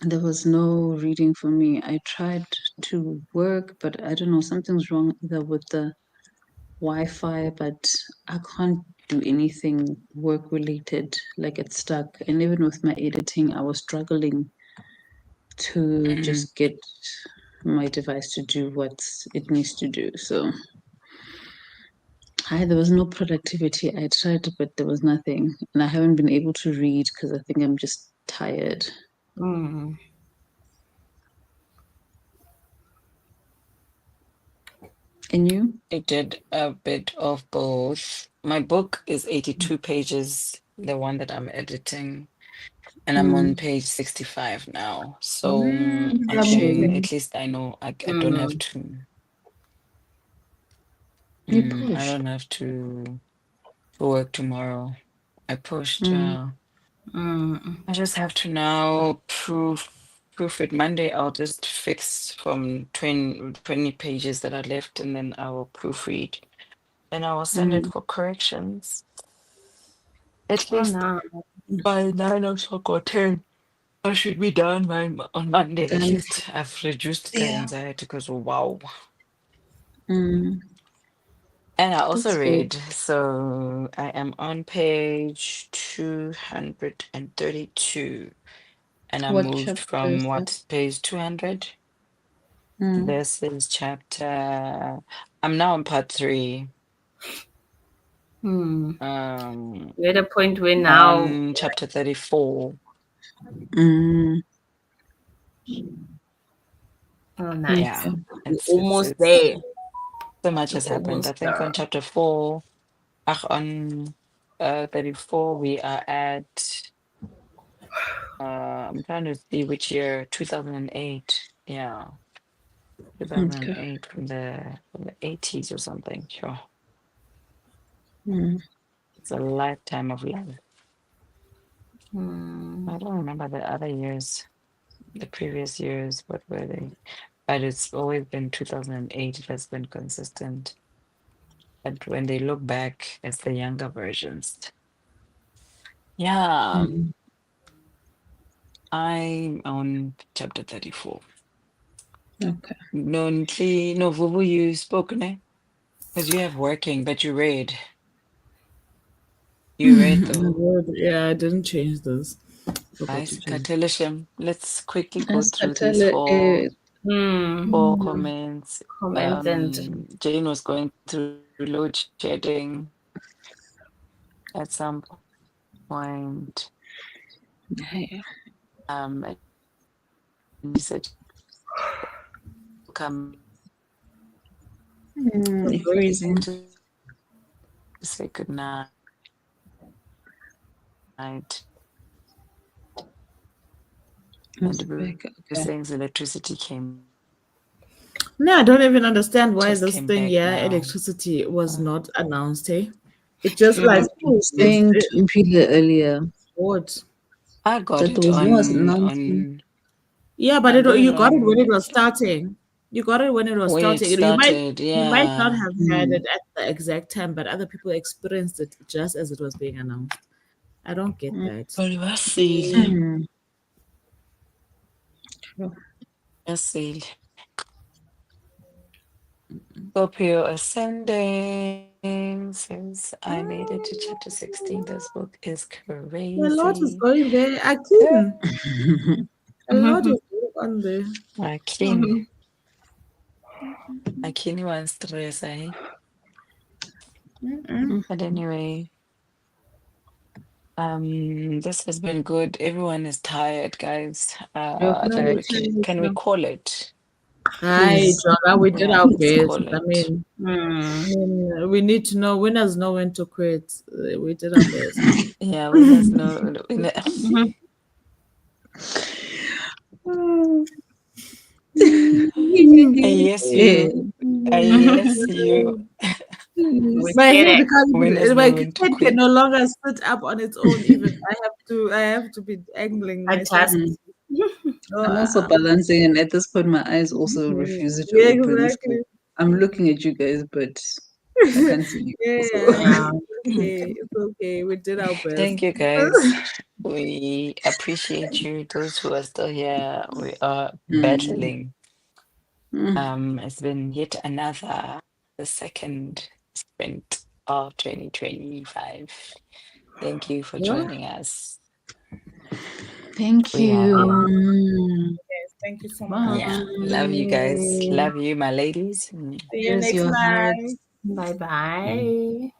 There was no reading for me. I tried to work, but I don't know, something's wrong either with the Wi-Fi, but I can't do anything work related. Like it's stuck. And even with my editing, I was struggling to just get my device to do what it needs to do. So there was no productivity. I tried, but there was nothing. And I haven't been able to read because I think I'm just tired. And you? I did a bit of both. My book is 82 pages, the one that I'm editing, and I'm on page 65 now. So Okay. at least I know I don't have to. You I push. don't have to work tomorrow. I pushed. Mm. I just have to now proof it Monday. I'll just fix from 20 pages that are left, and then I will proofread. And I will send it Mm. for corrections. At Oh least no. by 9 o'clock or 10, I should be done on Monday. At Done. least I've reduced the Yeah. anxiety because wow. Mm. And I also That's good. read, so I am on page 232, and I What moved chapter is from that? what, page 200? Mm. This is chapter, I'm now on part 3. You're at a point where now On chapter 34. Mm. oh Yeah, nice. Okay. You're it's almost there. so much You're has happened. I almost think there. on chapter 4, on 34, we are at, I'm trying to see which year, 2008. Yeah, Okay. 2008 from the 80s or something. Sure. Mm. It's a lifetime of life. I don't remember the other years, the previous years, what were they? But it's always been 2008 that's been consistent. But when they look back, it's the younger versions. Yeah, Mm. I'm on chapter 34. Okay. No, no, Vuvu, you spoke, ne? Because you have working, but you read. You read though. Yeah, I didn't change this. Forgot to Nice. change. Katelishim. Let's quickly go As I through tell these it, four comments. Comment and Jane was going through load shedding. at some point. Yeah. And he said come Freezing. to say good night. It's And we back. were Okay. saying the electricity came No, I don't even understand why just this came thing, back yeah, now. electricity was not announced, hey? It just like I was saying to Mpila earlier what? I got that it there was no on announcement. Yeah, but I got you it got it when it on was starting. You got it when it was where it starting. started. You might not Yeah. have had it at the exact time, but other people experienced it just as it was being announced. I don't get that. But it was sale. Mm. A sale. Scorpio ascending says I made it to chapter 16. This book is A lot is crazy. going there. Akin. A lot is going on there. Akin. Akin wants stress, eh? But anyway, this has been good. Everyone is tired, guys. I think can we call it? Hi, Please. Joga, we did Yeah, our let's best. call I it. mean, we need to know winners know when to quit. We did our best. Yeah, winners know. Yes, you. Yes, you. My get head it. Winners my know when to head can quit. no longer sit up on its own. Even I have to be angling myself. Adjust. I'm also balancing, and at this point, my eyes also refuse to Yeah, open. exactly. So I'm looking at you guys, but I can't see you. Yeah, Also. it's okay. It's okay. We did our best. Thank you, guys. We appreciate you. Those who are still here, we are battling. It's been yet another, the second sprint of 2025. Thank you for joining us. Thank We you. Thank you so much. Yeah, love you guys. Love you, my ladies. See you Here's next your time. hearts. Bye bye.